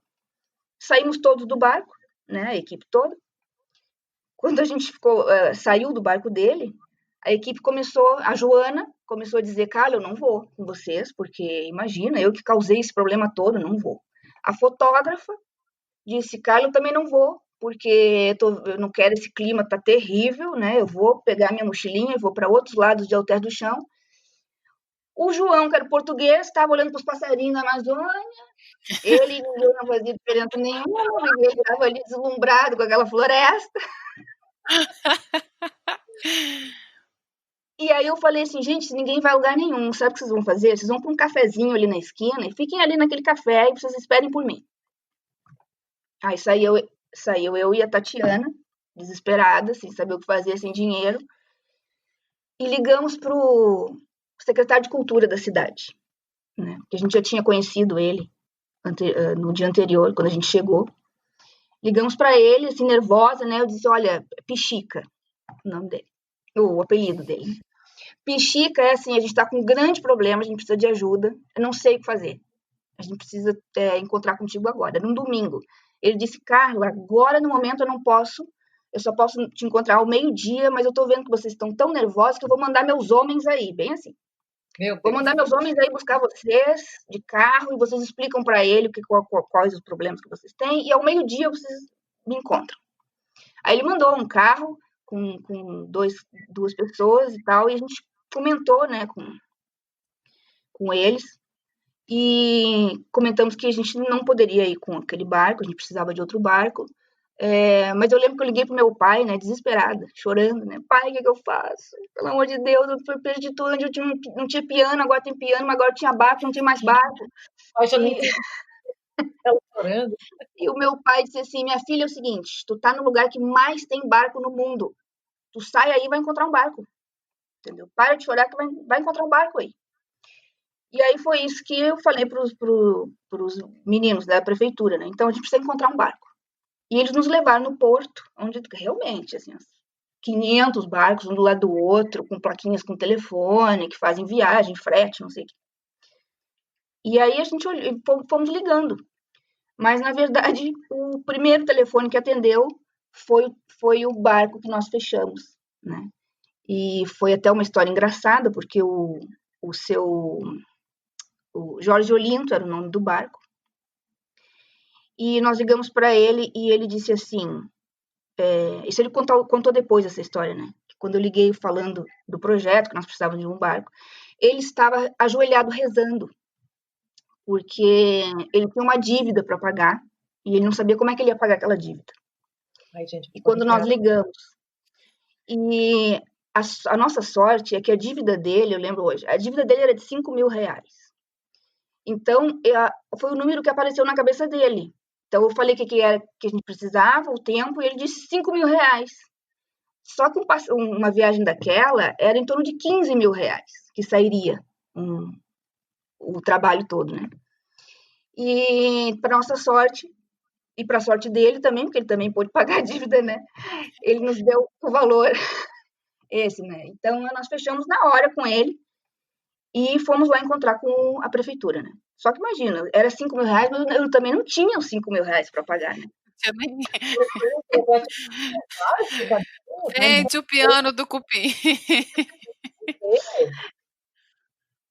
Saímos todos do barco, né? A equipe toda. Quando a gente saiu do barco dele, a Joana começou a dizer: cara, eu não vou com vocês, porque imagina, eu que causei esse problema todo, não vou. A fotógrafa disse: cara, eu também não vou, porque eu não quero, esse clima tá terrível, né? Eu vou pegar minha mochilinha e vou para outros lados de Alter do Chão. O João, que era português, estava olhando para os passarinhos na Amazônia. Ele não fazia diferença nenhuma, ele estava ali deslumbrado com aquela floresta. E aí eu falei assim, gente, ninguém vai a lugar nenhum, sabe o que vocês vão fazer? Vocês vão para um cafezinho ali na esquina e fiquem ali naquele café e vocês esperem por mim. Aí saiu eu e a Tatiana, desesperada, sem saber o que fazer, sem dinheiro, e ligamos para o secretário de Cultura da cidade, né? Que a gente já tinha conhecido ele no dia anterior, quando a gente chegou. Ligamos para ele, assim, nervosa, né? Eu disse, olha, Pichica, o nome dele, o apelido dele. Pichica é assim, a gente está com um grande problema, a gente precisa de ajuda, eu não sei o que fazer. A gente precisa encontrar contigo agora, num domingo. Ele disse, Carla, agora no momento eu não posso, eu só posso te encontrar ao meio-dia, mas eu tô vendo que vocês estão tão nervosos que eu vou mandar meus homens aí, bem assim. Vou mandar meus homens aí buscar vocês de carro e vocês explicam para ele quais os problemas que vocês têm e ao meio-dia vocês me encontram. Aí ele mandou um carro com duas pessoas e tal, e a gente comentou, né, com eles e comentamos que a gente não poderia ir com aquele barco, a gente precisava de outro barco. Mas eu lembro que eu liguei pro meu pai, né, desesperada, chorando, né, pai, o que eu faço? Pelo amor de Deus, eu perdi tudo, onde eu não tinha piano, agora tem piano, mas agora tinha barco, não tem mais barco. Ela chorando. E o meu pai disse assim, minha filha, é o seguinte, tu tá no lugar que mais tem barco no mundo, tu sai aí e vai encontrar um barco, entendeu? Para de chorar que vai encontrar um barco aí. E aí foi isso que eu falei pros meninos da prefeitura, né, então a gente precisa encontrar um barco. E eles nos levaram no porto, onde realmente, assim, 500 barcos, um do lado do outro, com plaquinhas com telefone, que fazem viagem, frete, não sei o quê. E aí a gente fomos ligando. Mas, na verdade, o primeiro telefone que atendeu foi o barco que nós fechamos, né? E foi até uma história engraçada, porque o Jorge Olinto era o nome do barco. E nós ligamos para ele e ele disse assim, isso ele contou depois essa história, né? Quando eu liguei falando do projeto, que nós precisávamos de um barco, ele estava ajoelhado rezando, porque ele tinha uma dívida para pagar e ele não sabia como é que ele ia pagar aquela dívida. Ai, gente, e quando nós ligamos, e a nossa sorte é que a dívida dele, eu lembro hoje, a dívida dele era de R$5.000. Então, foi o número que apareceu na cabeça dele. Então, eu falei que era que a gente precisava, o tempo, e ele disse R$5.000. Só que uma viagem daquela era em torno de R$15.000 que sairia o trabalho todo, né? E, para nossa sorte, e para a sorte dele também, porque ele também pôde pagar a dívida, né? Ele nos deu o valor esse, né? Então, nós fechamos na hora com ele e fomos lá encontrar com a prefeitura, né? Só que imagina, era R$5.000, mas eu também não tinha os R$5.000 para pagar, né? Vende o piano do Cupim.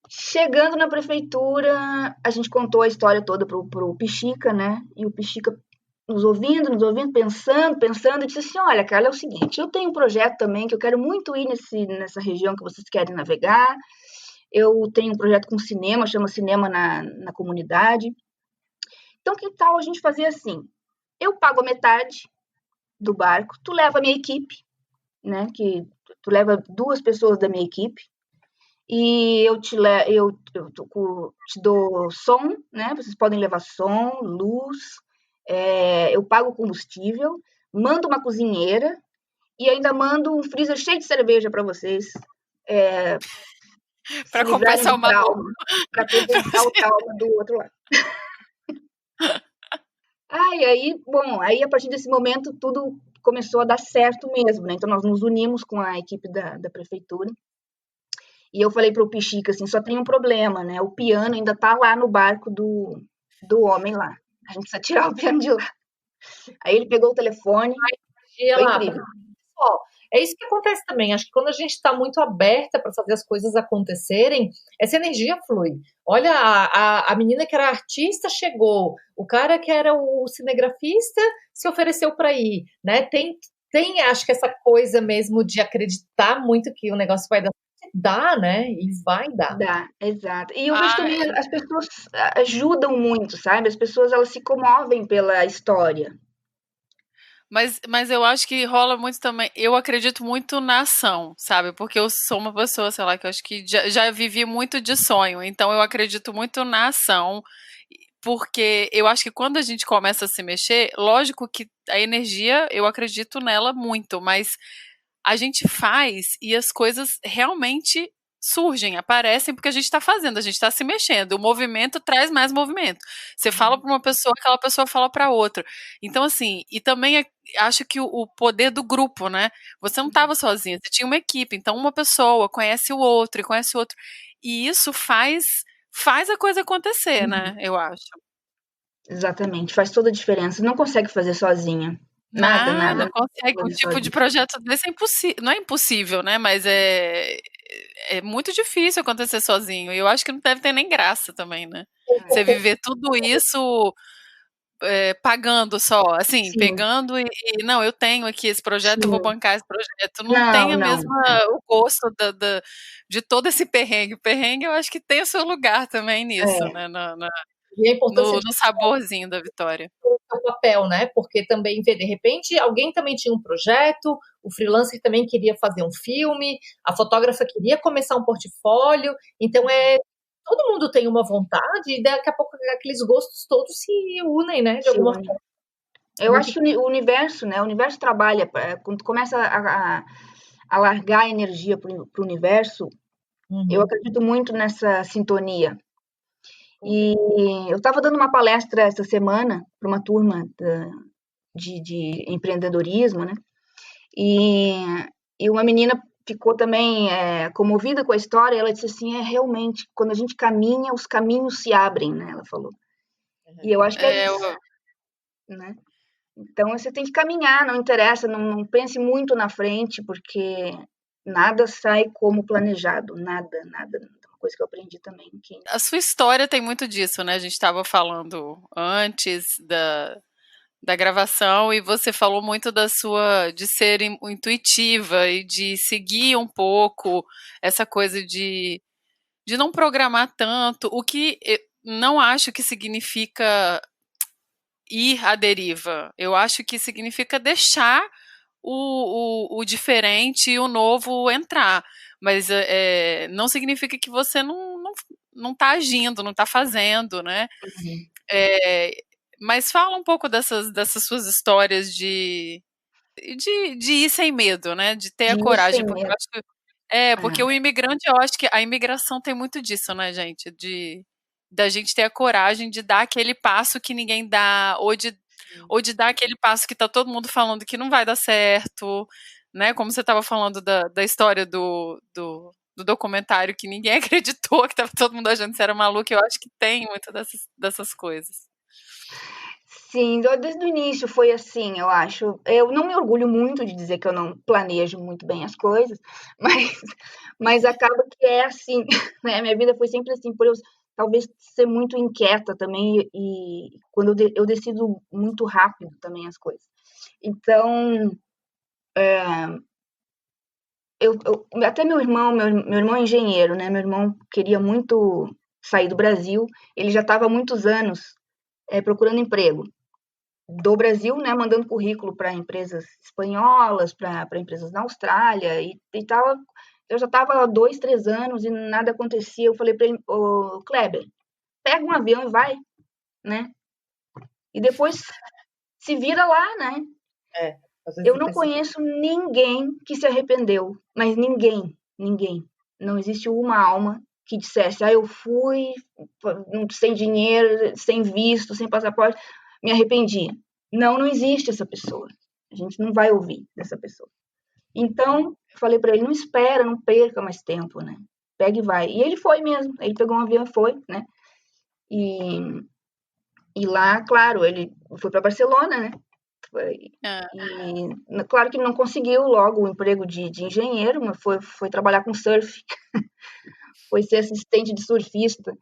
Chegando na prefeitura, a gente contou a história toda pro Pichica, né? E o Pichica nos ouvindo, pensando, e disse assim, olha, Carla, é o seguinte, eu tenho um projeto também que eu quero muito ir nessa região que vocês querem navegar. Eu tenho um projeto com cinema, chama Cinema na Comunidade. Então, que tal a gente fazer assim? Eu pago a metade do barco, tu leva a minha equipe, né? Que tu leva 2 pessoas da minha equipe, e eu te dou som, né? Vocês podem levar som, luz, eu pago combustível, mando uma cozinheira e ainda mando um freezer cheio de cerveja para vocês. Para compensar o maluco. Para compensar o trauma do outro lado. Aí a partir desse momento tudo começou a dar certo mesmo, né? Então nós nos unimos com a equipe da prefeitura e eu falei para o Pichica assim, só tem um problema, né? O piano ainda está lá no barco do homem lá. A gente precisa tirar o piano de lá. Aí ele pegou o telefone. Foi incrível. É isso que acontece também. Acho que quando a gente está muito aberta para fazer as coisas acontecerem, essa energia flui. Olha, a menina que era artista chegou, o cara que era o cinegrafista se ofereceu para ir, né? Tem, acho que essa coisa mesmo de acreditar muito que o negócio vai dar certo. dá, né? E vai dar. Dá, exato. E eu vejo também as pessoas ajudam muito, sabe? As pessoas, elas se comovem pela história. Mas eu acho que rola muito também. Eu acredito muito na ação, sabe? Porque eu sou uma pessoa, sei lá, que eu acho que já vivi muito de sonho. Então eu acredito muito na ação. Porque eu acho que quando a gente começa a se mexer, lógico que a energia, eu acredito nela muito, mas a gente faz e as coisas realmente surgem, aparecem porque a gente está fazendo, a gente está se mexendo. O movimento traz mais movimento. Você fala para uma pessoa, aquela pessoa fala para outra. Então, assim, e também acho que o poder do grupo, né? Você não estava sozinha, você tinha uma equipe. Então, uma pessoa conhece o outro e conhece o outro. E isso faz a coisa acontecer, né? Eu acho. Exatamente, faz toda a diferença. Não consegue fazer sozinha. Nada, nada. Não consegue. Um tipo de projeto desse é impossível. Não é impossível, né? Mas é muito difícil acontecer sozinho. E eu acho que não deve ter nem graça também, né? Você viver tudo isso pagando só, assim, Sim. pegando e não, eu tenho aqui esse projeto, eu vou bancar esse projeto. Não tem a mesma o gosto de todo esse perrengue. O perrengue eu acho que tem o seu lugar também nisso, né? E a importância no saborzinho da vitória. O papel, né? Porque também, de repente, alguém também tinha um projeto, o freelancer também queria fazer um filme, a fotógrafa queria começar um portfólio, então todo mundo tem uma vontade e daqui a pouco aqueles gostos todos se unem, né? De alguma forma. Eu acho que o universo, né? O universo trabalha, quando começa a largar a energia para o universo, eu acredito muito nessa sintonia. E eu estava dando uma palestra essa semana para uma turma de empreendedorismo, né? E uma menina ficou também comovida com a história. Ela disse assim: realmente, quando a gente caminha, os caminhos se abrem, né? Ela falou. E eu acho que é isso, né? Então você tem que caminhar, não interessa, não pense muito na frente, porque nada sai como planejado, nada. Uma coisa que eu aprendi também. A sua história tem muito disso, né? A gente estava falando antes da gravação e você falou muito de ser intuitiva e de seguir um pouco essa coisa de não programar tanto, o que eu não acho que significa ir à deriva. Eu acho que significa deixar o diferente e o novo entrar. Mas não significa que você não tá agindo, não tá fazendo, né? Mas fala um pouco dessas suas histórias de ir sem medo, né? De ter a coragem. Porque eu acho que, porque o imigrante, eu acho que a imigração tem muito disso, né, gente? Da gente ter a coragem de dar aquele passo que ninguém dá, ou de dar aquele passo que tá todo mundo falando que não vai dar certo, né? Como você estava falando da história do documentário que ninguém acreditou, que tava todo mundo achando que você era maluco. Eu acho que tem muito dessas coisas. Sim, desde o início foi assim, eu acho. Eu não me orgulho muito de dizer que eu não planejo muito bem as coisas, mas acaba que é assim, né? Minha vida foi sempre assim, por eu talvez ser muito inquieta também, e quando eu decido muito rápido também as coisas. Então, até meu irmão é engenheiro, né? Meu irmão queria muito sair do Brasil, ele já estava há muitos anos procurando emprego do Brasil, né, mandando currículo para empresas espanholas, para empresas na Austrália, e tava, eu já estava há 2, 3 anos e nada acontecia. Eu falei para ele: ô, Kleber, pega um avião e vai, né? E depois se vira lá, né? Eu não conheço ninguém que se arrependeu, mas ninguém. Não existe uma alma que dissesse: eu fui sem dinheiro, sem visto, sem passaporte, me arrependi. Não existe essa pessoa. A gente não vai ouvir dessa pessoa. Então, eu falei para ele: não espera, não perca mais tempo, né? Pega e vai. E ele foi mesmo. Ele pegou um avião e foi, né? E lá, claro, ele foi para Barcelona, né? E claro que não conseguiu logo o emprego de engenheiro, mas foi trabalhar com surf. Foi ser assistente de surfista.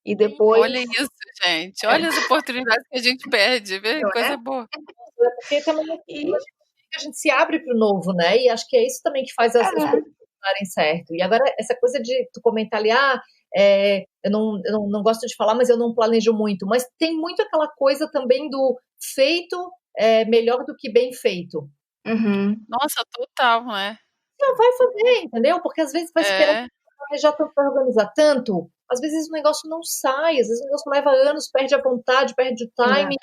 E depois... Olha isso, gente. Olha as oportunidades que a gente perde. Vê? Coisa boa. Porque também a gente se abre para o novo, né? E acho que é isso também que faz as coisas darem certo. E agora, essa coisa de tu comentar ali, eu não gosto de falar, mas eu não planejo muito. Mas tem muito aquela coisa também do feito melhor do que bem feito. Uhum. Nossa, total, né? Não vai fazer, entendeu? Porque às vezes vai esperar planejar tanto, para organizar tanto, às vezes o negócio não sai, às vezes o negócio leva anos, perde a vontade, perde o timing,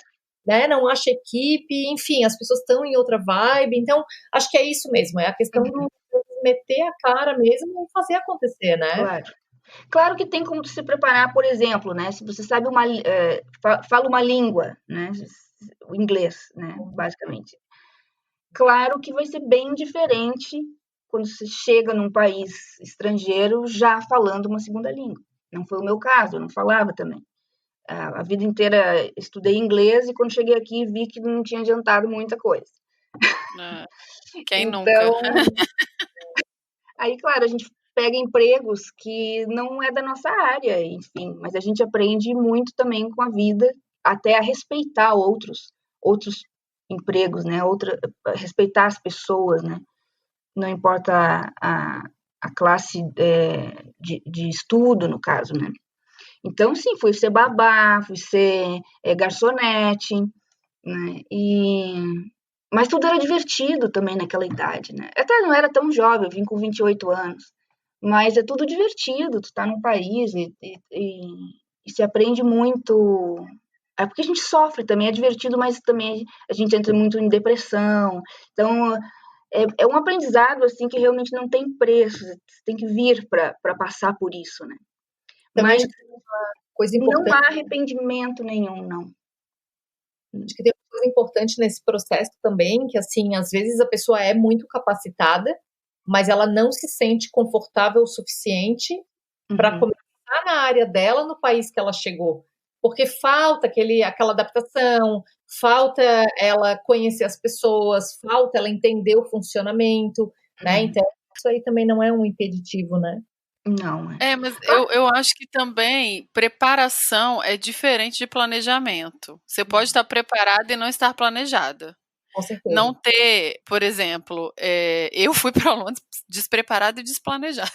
né? Não acha equipe, enfim, as pessoas estão em outra vibe. Então, acho que é isso mesmo, é a questão do meter a cara mesmo e fazer acontecer, né? Claro. Claro que tem como se preparar, por exemplo, né? Se você sabe fala uma língua, né? O inglês, né? Basicamente. Claro que vai ser bem diferente quando você chega num país estrangeiro já falando uma segunda língua. Não foi o meu caso, eu não falava também. A vida inteira estudei inglês e quando cheguei aqui vi que não tinha adiantado muita coisa. Quem então, nunca? Aí, claro, a gente pega empregos que não é da nossa área, enfim, mas a gente aprende muito também com a vida, até a respeitar outros empregos, né? Respeitar as pessoas, né? Não importa a classe de estudo, no caso, né? Então, sim, fui ser babá, fui ser garçonete, né? Mas tudo era divertido também naquela idade, né? Até não era tão jovem, eu vim com 28 anos, mas é tudo divertido, tu tá num país e se aprende muito. É porque a gente sofre também, é divertido, mas também a gente entra muito em depressão. Então, é um aprendizado, assim, que realmente não tem preço, você tem que vir para passar por isso, né? Também Mas acho que tem uma coisa não importante. há arrependimento nenhum, não. Acho que tem uma coisa importante nesse processo também, que assim, às vezes a pessoa é muito capacitada, mas ela não se sente confortável o suficiente para começar na área dela no país que ela chegou. Porque falta aquela adaptação, falta ela conhecer as pessoas, falta ela entender o funcionamento, né? Então, isso aí também não é um impeditivo, né? Não. Mas eu acho que também preparação é diferente de planejamento. Você pode estar preparada e não estar planejada. Com certeza. Não ter, por exemplo, eu fui para Londres despreparada e desplanejada.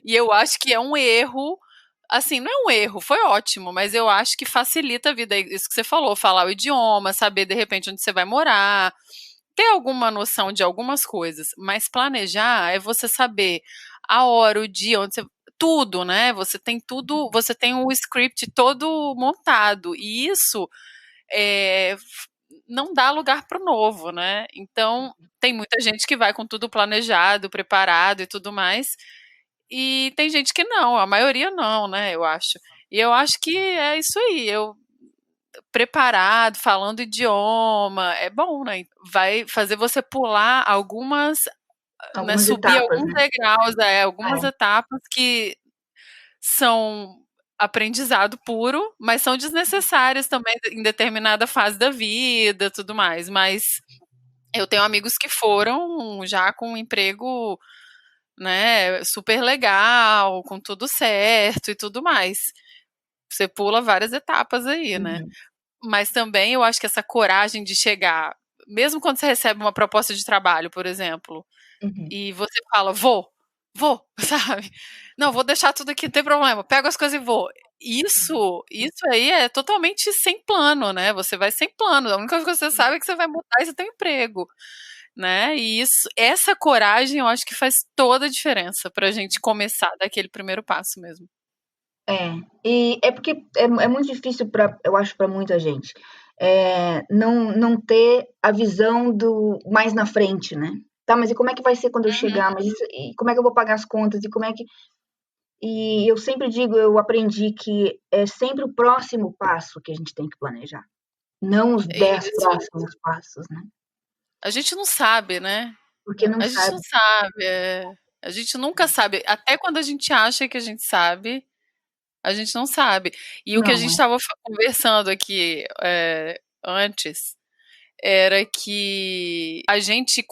E eu acho que é um erro. Assim, não é um erro, foi ótimo, mas eu acho que facilita a vida. Isso que você falou, falar o idioma, saber de repente onde você vai morar, ter alguma noção de algumas coisas. Mas planejar é você saber a hora, o dia, onde você. Tudo, né? Você tem tudo, você tem o script todo montado. E isso não dá lugar para o novo, né? Então, tem muita gente que vai com tudo planejado, preparado e tudo mais. E tem gente que não, a maioria não, né? Eu acho. E eu acho que é isso aí. Preparado, falando idioma, é bom, né? Vai fazer você pular né, subir etapas, alguns né? degraus, algumas etapas que são aprendizado puro, mas são desnecessárias também em determinada fase da vida, tudo mais. Mas eu tenho amigos que foram já com um emprego, né, super legal, com tudo certo e tudo mais. Você pula várias etapas aí, né? Mas também eu acho que essa coragem de chegar, mesmo quando você recebe uma proposta de trabalho, por exemplo, e você fala, vou, sabe? Não, vou deixar tudo aqui, não tem problema, pego as coisas e vou. Isso aí é totalmente sem plano, né? Você vai sem plano. A única coisa que você sabe é que você vai mudar esse teu emprego, né? E essa coragem eu acho que faz toda a diferença pra gente começar daquele primeiro passo mesmo. E é porque é muito difícil, eu acho, para muita gente, não ter a visão do mais na frente, né? Tá, mas e como é que vai ser quando eu chegar? E como é que eu vou pagar as contas? E eu sempre digo, eu aprendi que é sempre o próximo passo que a gente tem que planejar, não os 10 próximos passos, né? A gente não sabe, né? Porque não A gente sabe. não sabe. A gente nunca sabe. Até quando a gente acha que a gente sabe, a gente não sabe. E o que a gente estava conversando aqui antes era que a gente,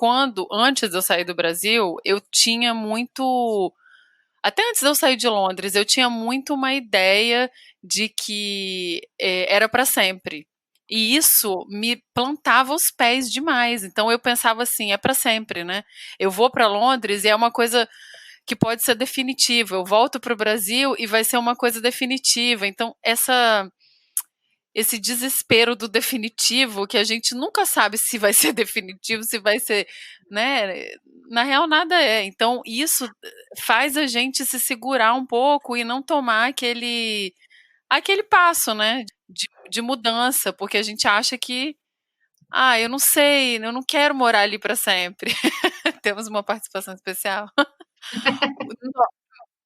antes de eu sair do Brasil, eu tinha muito. Até antes de eu sair de Londres, eu tinha muito uma ideia de que era para sempre. E isso me plantava os pés demais. Então eu pensava assim, é para sempre, né? Eu vou para Londres e é uma coisa que pode ser definitiva. Eu volto para o Brasil e vai ser uma coisa definitiva. Então esse desespero do definitivo, que a gente nunca sabe se vai ser definitivo, se vai ser, né? Na real, nada é. Então, isso faz a gente se segurar um pouco e não tomar aquele passo, né? De mudança, porque a gente acha que, eu não sei, eu não quero morar ali para sempre. Temos uma participação especial.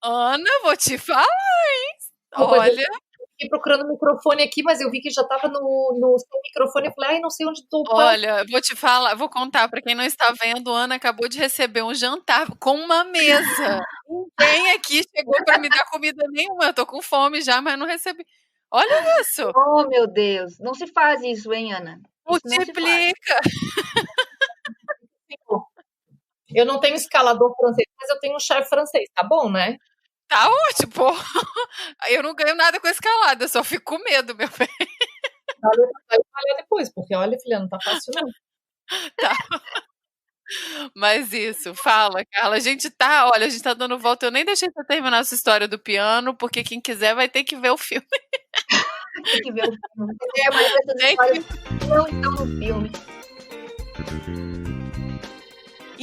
Ana, vou te falar, hein? Olha. Fiquei procurando o microfone aqui, mas eu vi que já estava no seu microfone. Eu falei, não sei onde estou. Olha, vou te falar, vou contar para quem não está vendo, Ana acabou de receber um jantar com uma mesa. Ninguém aqui chegou para me dar comida nenhuma. Eu tô com fome já, mas não recebi. Olha isso. Oh, meu Deus. Não se faz isso, hein, Ana? Multiplica. Eu não tenho escalador francês, mas eu tenho um chefe francês, tá bom, né? Tá ótimo. Eu não ganho nada com escalada, eu só fico com medo, meu bem. Vai falhar depois, porque olha, filha, não tá fácil não. Tá. Mas isso, fala, Carla. A gente tá dando volta. Eu nem deixei você terminar essa história do piano, porque quem quiser vai ter que ver o filme. Tem que ver o filme. Mas essas histórias não estão no filme.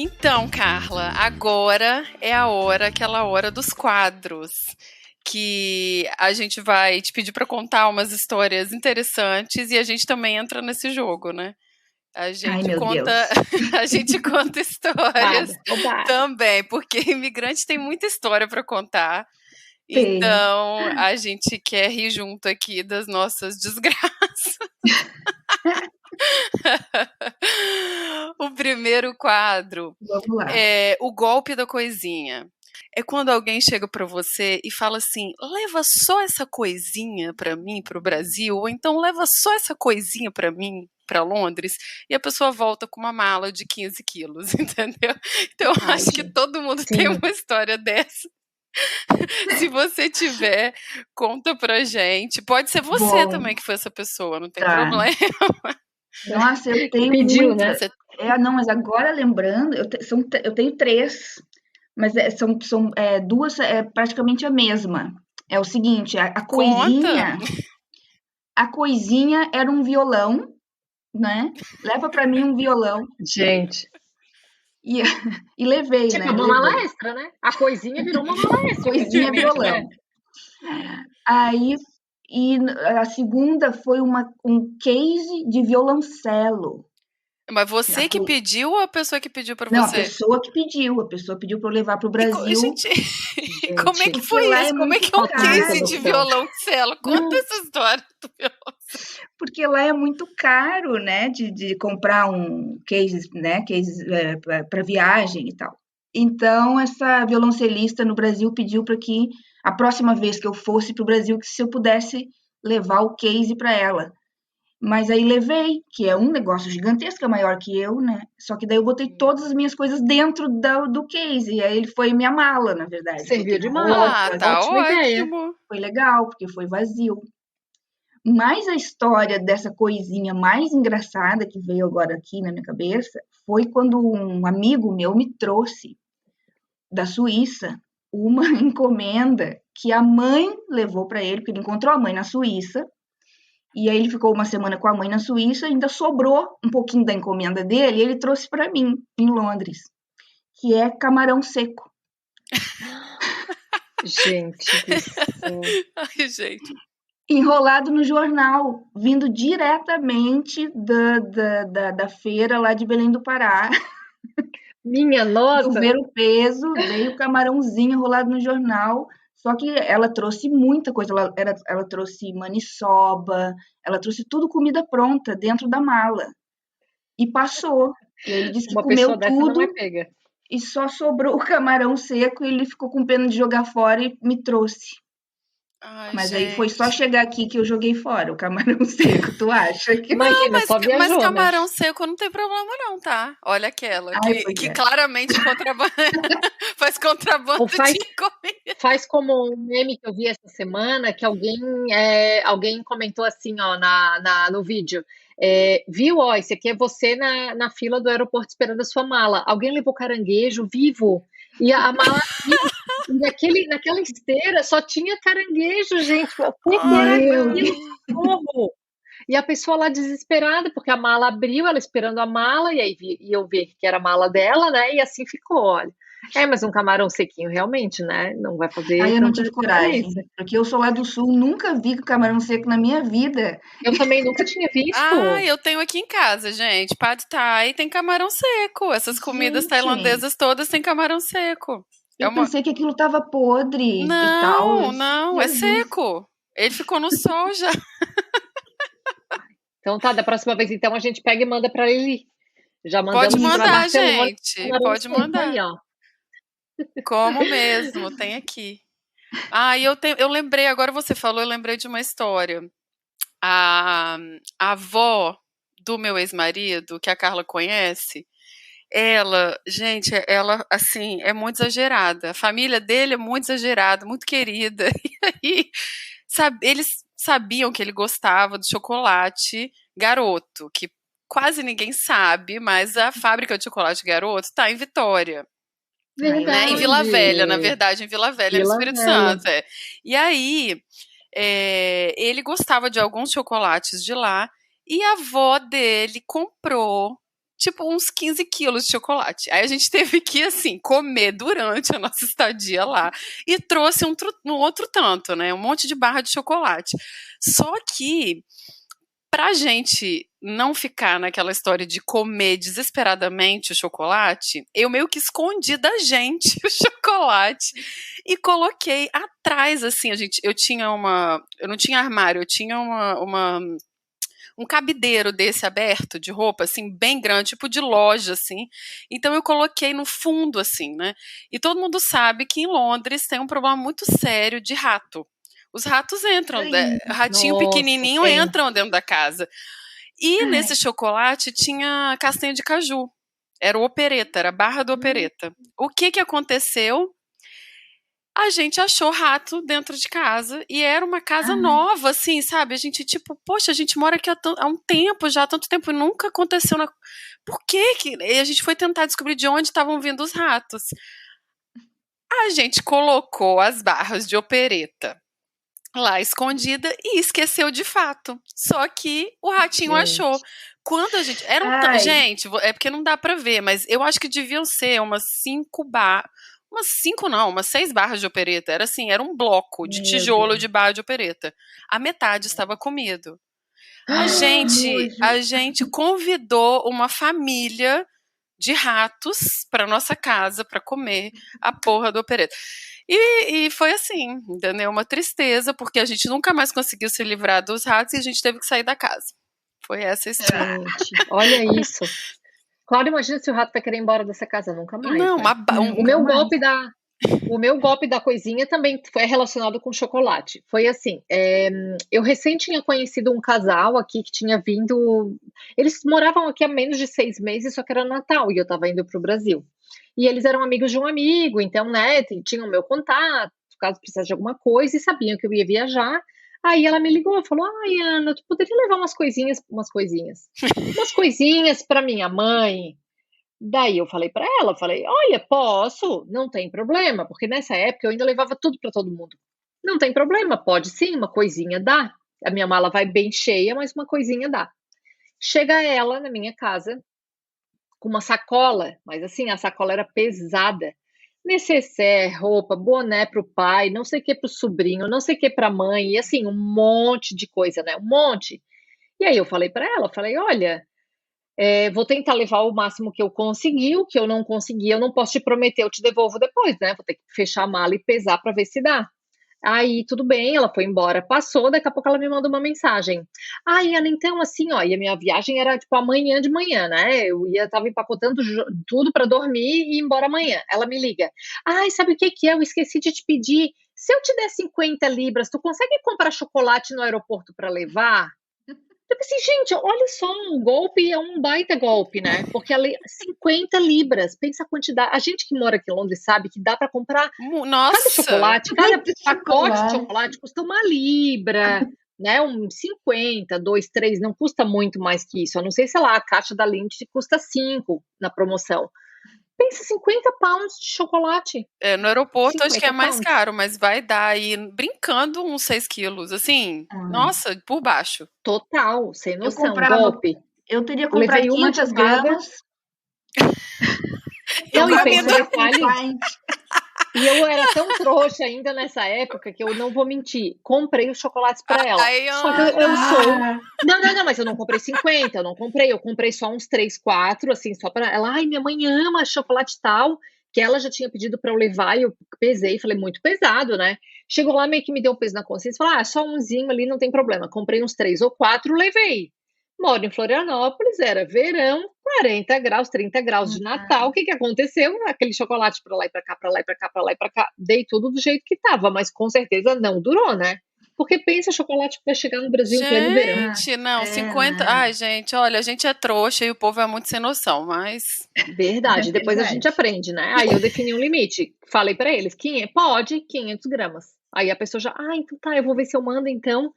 Então, Carla, agora é aquela hora dos quadros, que a gente vai te pedir para contar umas histórias interessantes e a gente também entra nesse jogo, né? A gente conta histórias também, porque imigrante tem muita história para contar. Tem. Então, a gente quer rir junto aqui das nossas desgraças. O primeiro quadro é o golpe da coisinha. É quando alguém chega para você e fala assim, leva só essa coisinha para mim, para o Brasil, ou então leva só essa coisinha para mim, para Londres, e a pessoa volta com uma mala de 15 quilos, entendeu? Então, eu acho que todo mundo tem uma história dessa. Se você tiver, conta pra gente. Pode ser você também que foi essa pessoa, não tem problema. Nossa, eu tenho muita. Não, mas agora lembrando, eu tenho 3, mas são duas, praticamente a mesma. É o seguinte, a coisinha era um violão, né? Leva para mim um violão. Gente. E levei, tipo, né? Uma mala extra, né? A coisinha virou uma mala extra. Coisinha violão. Aí, e a segunda foi um case de violoncelo. Mas você que pediu ou a pessoa que pediu para você? Não, a pessoa pediu para eu levar para o Brasil. Gente, como é que foi isso? Como é que é um case de violoncelo? Conta essa história do violoncelo. Porque lá é muito caro, né, de comprar um case, né, para viagem e tal. Então, essa violoncelista no Brasil pediu para que a próxima vez que eu fosse para o Brasil, que se eu pudesse levar o case para ela. Mas aí levei, que é um negócio gigantesco, é maior que eu, né? Só que daí eu botei todas as minhas coisas dentro do case. E aí ele foi minha mala, na verdade. Serviu de mala. Tá ótimo. Foi legal, porque foi vazio. Mas a história dessa coisinha mais engraçada que veio agora aqui na minha cabeça foi quando um amigo meu me trouxe da Suíça uma encomenda que a mãe levou para ele, porque ele encontrou a mãe na Suíça. E aí ele ficou uma semana com a mãe na Suíça, ainda sobrou um pouquinho da encomenda dele, e ele trouxe para mim, em Londres, que é camarão seco. Gente. Ai, gente. Enrolado no jornal, vindo diretamente da feira lá de Belém do Pará. Minha nossa! Do Ver o Peso, veio o camarãozinho enrolado no jornal. Só que ela trouxe muita coisa, ela trouxe maniçoba, ela trouxe tudo comida pronta dentro da mala. E passou. E ele disse que comeu tudo e só sobrou o camarão seco e ele ficou com pena de jogar fora e me trouxe. Ai, Mas aí foi só gente. chegar aqui que eu joguei fora o camarão seco, tu acha? Imagina, Mas, só mas viajou, né? camarão seco não tem problema não, tá? Olha aquela, Ai, pois que é. claramente faz contrabando Ou faz, de comida. faz como um meme que eu vi essa semana, que alguém comentou assim, ó, no vídeo. Viu, ó, esse aqui é você na fila do aeroporto esperando a sua mala. Alguém levou caranguejo vivo e a mala e naquela esteira só tinha caranguejo, gente. O que era Ai, Meu aquilo? Deus. Socorro! E a pessoa lá desesperada, porque a mala abriu, ela esperando a mala, e aí eu vi que era a mala dela, né? E assim ficou, olha. Mas um camarão sequinho realmente, né? Não vai fazer Aí eu não tanta tive diferença. coragem, porque eu sou lá do sul, nunca vi camarão seco na minha vida. Eu também nunca tinha Ah, visto. eu tenho aqui em casa, gente. Pad Thai tem camarão seco. Essas comidas Gente, tailandesas todas têm camarão seco. É eu uma. pensei que aquilo estava podre e tal. Não, não, é Jesus. seco. Ele ficou no sol já. Então tá, da próxima vez então a gente pega e manda pra Eli. Já Pode mandamos para mandar, Barcelona, gente. camarão Pode seco aí, mandar. ó. Como mesmo, tem aqui. Ah, e eu lembrei, agora você falou, eu lembrei de uma história. A avó do meu ex-marido, que a Carla conhece, ela, gente, ela, assim, é muito exagerada. A família dele é muito exagerada, muito querida. E aí, eles sabiam que ele gostava do chocolate Garoto, que quase ninguém sabe, mas a fábrica de chocolate Garoto está em Vitória. Né, em Vila Velha, na Verdade. verdade, em Vila Velha, no Vila Espírito Velha. Santo. E aí, ele gostava de alguns chocolates de lá, e a avó dele comprou, tipo, uns 15 quilos de chocolate. Aí a gente teve que, assim, comer durante a nossa estadia lá, e trouxe um outro tanto, né, um monte de barra de chocolate. Só que, pra gente não ficar naquela história de comer desesperadamente o chocolate, eu meio que escondi da gente o chocolate e coloquei atrás, assim, eu não tinha armário, eu tinha um cabideiro desse aberto de roupa, assim, bem grande, tipo de loja, assim. Então eu coloquei no fundo, assim, né? E todo mundo sabe que em Londres tem um problema muito sério de rato. Os ratos entram, Ai, ratinho Nossa, pequenininho tem. entram dentro da casa. E Ai, nesse chocolate tinha castanha de caju. Era o opereta, era a barra do opereta. O que aconteceu? A gente achou rato dentro de casa e era uma casa ai, nova, assim, sabe? A gente, tipo, poxa, a gente mora aqui há um tempo já, há tanto tempo, e nunca aconteceu. Por que que. E a gente foi tentar descobrir de onde estavam vindo os ratos. A gente colocou as barras de opereta lá escondida e esqueceu de fato. Só que o ratinho achou. gente. Quando a gente. ai, Gente, é porque não dá pra ver, mas eu acho que deviam ser umas 5 barras. Umas 5 não, umas 6 barras de opereta. Era assim, era um bloco de Meu tijolo Deus. de barra de opereta. A metade estava comido. A que gente, nojo. a gente convidou uma família de ratos para nossa casa para comer a porra do opereta. E foi assim, entendeu? Uma tristeza, porque a gente nunca mais conseguiu se livrar dos ratos e a gente teve que sair da casa. Foi essa a história. Gente, olha isso. Claro, imagina se o rato vai querer ir embora dessa casa nunca mais, Não, né? O Nunca meu mais. golpe da coisinha também foi relacionado com chocolate. Foi assim, eu recém tinha conhecido um casal aqui que tinha vindo. Eles moravam aqui há menos de 6 meses, só que era Natal e eu estava indo para o Brasil. E eles eram amigos de um amigo, então, né, tinham o meu contato, caso precisasse de alguma coisa, e sabiam que eu ia viajar. Aí ela me ligou, falou: Ai, Ana, tu poderia levar umas coisinhas para minha mãe? Daí eu falei para ela, falei: "Olha, posso, não tem problema", porque nessa época eu ainda levava tudo para todo mundo. "Não tem problema, pode sim, uma coisinha dá. A minha mala vai bem cheia, mas uma coisinha dá". Chega ela na minha casa com uma sacola, mas assim, a sacola era pesada. Necessaire, roupa, boné para o pai, não sei o que para o sobrinho, não sei o que para a mãe, e assim, um monte de coisa, né? Um monte. E aí eu falei para ela, falei: "Olha, vou tentar levar o máximo que eu conseguir, o que eu não conseguir, eu não posso te prometer, eu te devolvo depois, né? Vou ter que fechar a mala e pesar para ver se dá". Aí tudo bem, ela foi embora, passou, daqui a pouco ela me manda uma mensagem. Ai, Ana, então assim, ó, e a minha viagem era tipo amanhã de manhã, né? Tava empacotando tudo para dormir e ir embora amanhã. Ela me liga. Ai, sabe o que que é? Eu esqueci de te pedir. se eu te der 50 libras, tu consegue comprar chocolate no aeroporto para levar? Eu pensei, gente, olha só, um golpe é um baita golpe, né? Porque 50 libras, pensa a quantidade. A gente que mora aqui em Londres sabe que dá para comprar cada Nossa! chocolate, cada Muito pacote de chocolate. chocolate custa 1 libra, né? 50, 2, 3, não custa muito mais que isso. A não ser, sei lá, a caixa da Lindt custa 5 na promoção. Pensa, 50 pounds de chocolate. No aeroporto acho que é 50 mais pounds. caro, mas vai dar aí, brincando, uns 6 quilos, assim, nossa, por baixo. Total, sem Eu noção, comprava, golpe. eu teria comprado Levei uma de 500 cada. gramas. Eu Não, e comi pensa na- detalhe. E eu era tão trouxa ainda nessa época que eu não vou mentir. Comprei os chocolates para ela. Ai, Só que eu Ana. sou. Não, mas eu não comprei 50, eu não comprei. Eu comprei só uns 3, 4, assim, só para ela. Ai, minha mãe ama chocolate tal, que ela já tinha pedido para eu levar e eu pesei, falei, muito pesado, né? Chegou lá, meio que me deu um peso na consciência, falei, só umzinho ali, não tem problema. Comprei uns 3 ou 4, levei. Moro em Florianópolis, era verão, 40 graus, 30 graus de Natal. O que aconteceu? Aquele chocolate pra lá e pra cá, pra lá e pra cá, pra lá e pra cá. Dei tudo do jeito que tava, mas com certeza não durou, né? Porque pensa chocolate que vai chegar no Brasil em pleno verão. Gente, não, 50. Ai, gente, olha, a gente é trouxa e o povo é muito sem noção, mas. Verdade, depois a gente aprende, né? Aí eu defini um limite. Falei pra eles, pode 500 gramas. Aí a pessoa já, então tá, eu vou ver se eu mando então.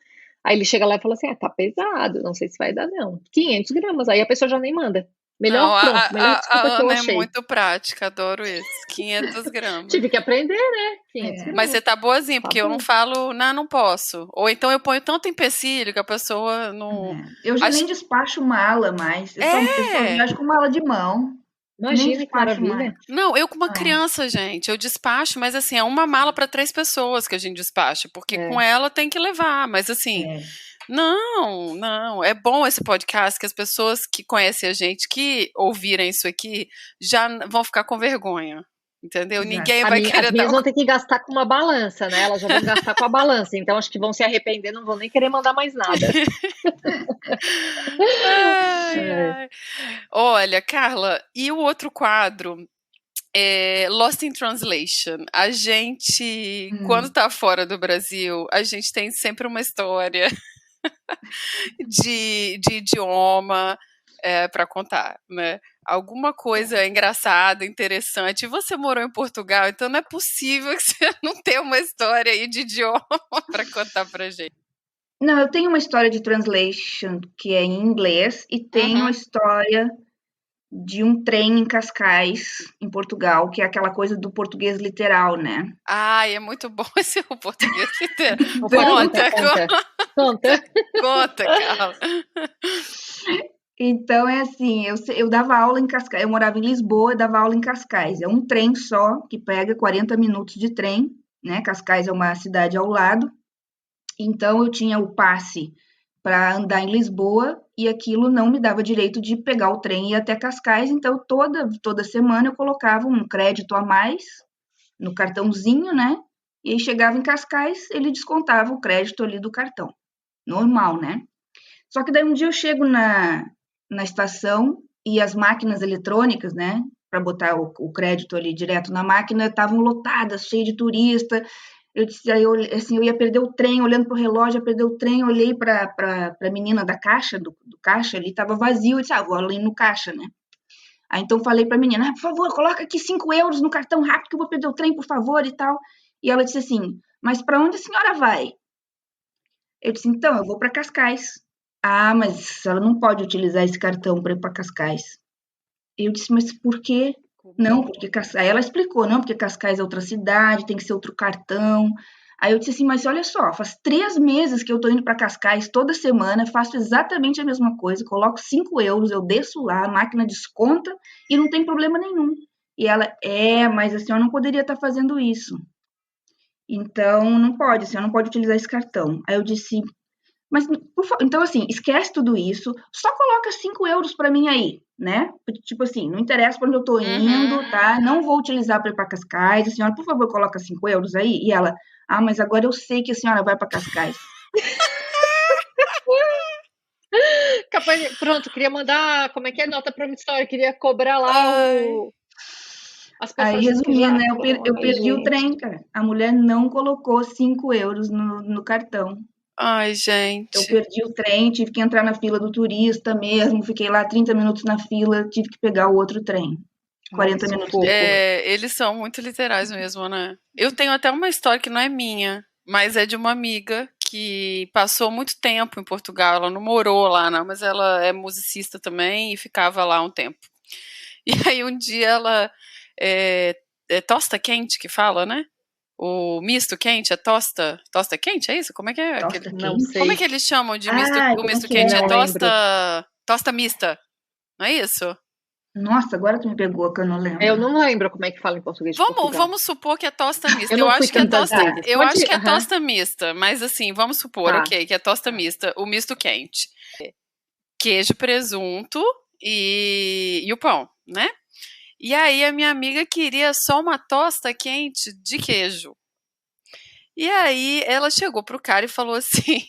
Aí ele chega lá e fala assim, tá pesado, não sei se vai dar não. 500 gramas, aí a pessoa já nem manda. Melhor desculpa que eu Ana é achei. muito prática, adoro isso. 500 gramas. Tive que aprender, né? 500 gramas. Mas você tá boazinha, porque eu bom. não falo, não posso. Ou então eu ponho tanto empecilho que a pessoa não... Eu já nem despacho mala mais. Eu só viajo com mala de mão. Imagina que maravilha. Não, eu com uma criança, gente, eu despacho, mas assim, é uma mala para 3 pessoas que a gente despacha, porque com ela tem que levar, mas assim... Não, é bom esse podcast que as pessoas que conhecem a gente, que ouvirem isso aqui, já vão ficar com vergonha, entendeu? Exato. Ninguém vai querer As minhas vão ter que gastar com uma balança, né? Elas já vão gastar com a balança, então acho que vão se arrepender, não vão nem querer mandar mais nada. Ai. Olha, Carla, e o outro quadro? Lost in Translation. A gente, quando tá fora do Brasil, a gente tem sempre uma história de idioma para contar, né? Alguma coisa engraçada, interessante. Você morou em Portugal, então não é possível que você não tenha uma história aí de idioma para contar pra gente. Não, eu tenho uma história de translation que é em inglês e tenho uma história de um trem em Cascais, em Portugal, que é aquela coisa do português literal, né? Ai, é muito bom esse português literal. Conta, Carla. Então, é assim, eu dava aula em Cascais, eu morava em Lisboa, dava aula em Cascais. É um trem só, que pega 40 minutos de trem, né? Cascais é uma cidade ao lado. Então, eu tinha o passe para andar em Lisboa e aquilo não me dava direito de pegar o trem e ir até Cascais. Então, toda semana eu colocava um crédito a mais no cartãozinho, né? E aí chegava em Cascais, ele descontava o crédito ali do cartão. Normal, né? Só que daí um dia eu chego na estação e as máquinas eletrônicas, né? Para botar o crédito ali direto na máquina, estavam lotadas, cheias de turista. Eu disse, aí eu ia perder o trem, olhando para o relógio, ia perder o trem, olhei para a menina da caixa, do caixa ali, estava vazio, eu disse, vou ali no caixa, né? Aí então falei para a menina, por favor, coloca aqui 5 euros no cartão rápido que eu vou perder o trem, por favor, e tal. E ela disse assim, mas para onde a senhora vai? Eu disse, então, eu vou para Cascais. Mas ela não pode utilizar esse cartão para ir para Cascais. Eu disse, mas por quê? Não, porque Cascais... Aí ela explicou, não, porque Cascais é outra cidade, tem que ser outro cartão. Aí eu disse assim, mas olha só, faz 3 meses que eu tô indo para Cascais toda semana, faço exatamente a mesma coisa, coloco 5 euros, eu desço lá, a máquina desconta e não tem problema nenhum. E ela, mas a senhora não poderia estar fazendo isso. Então, não pode, a senhora não pode utilizar esse cartão. Aí eu disse, mas, por favor, então assim, esquece tudo isso, só coloca 5 euros para mim aí, né? Tipo assim, não interessa para onde eu tô indo, tá? Não vou utilizar para ir para Cascais, a senhora, por favor, coloca 5 euros aí. E ela, mas agora eu sei que a senhora vai para Cascais. Capaz, pronto, queria mandar, como é que é, nota promissoria, queria cobrar lá As pessoas Aí, dizem que resumindo, já né, eu foi, perdi o gente. trem, cara. A mulher não colocou 5 euros no cartão. Ai, Eu gente. perdi o trem, tive que entrar na fila do turista mesmo, fiquei lá 30 minutos na fila, tive que pegar o outro trem. 40 minutos sufoco. depois. Eles são muito literais mesmo, né? Eu tenho até uma história que não é minha, mas é de uma amiga que passou muito tempo em Portugal. Ela não morou lá, não, mas ela é musicista também e ficava lá um tempo. E aí um dia ela é tosta quente que fala, né? O misto quente é tosta quente, é isso? Como é que é? Tosta Não quente? Como é sei. que eles chamam de Ah, misto? O como é misto que é? quente é Não lembro. tosta mista, não é isso? Nossa, agora tu me pegou que eu não lembro. Eu não lembro como é que fala em português de Portugal. Vamos supor que é tosta mista. Eu não fui tantas vezes. Eu Pode- acho que é aham. tosta mista, mas assim, vamos supor, Tá. ok, que é tosta mista, o misto quente. Queijo, presunto e o pão, né? E aí a minha amiga queria só uma tosta quente de queijo. E aí ela chegou pro cara e falou assim: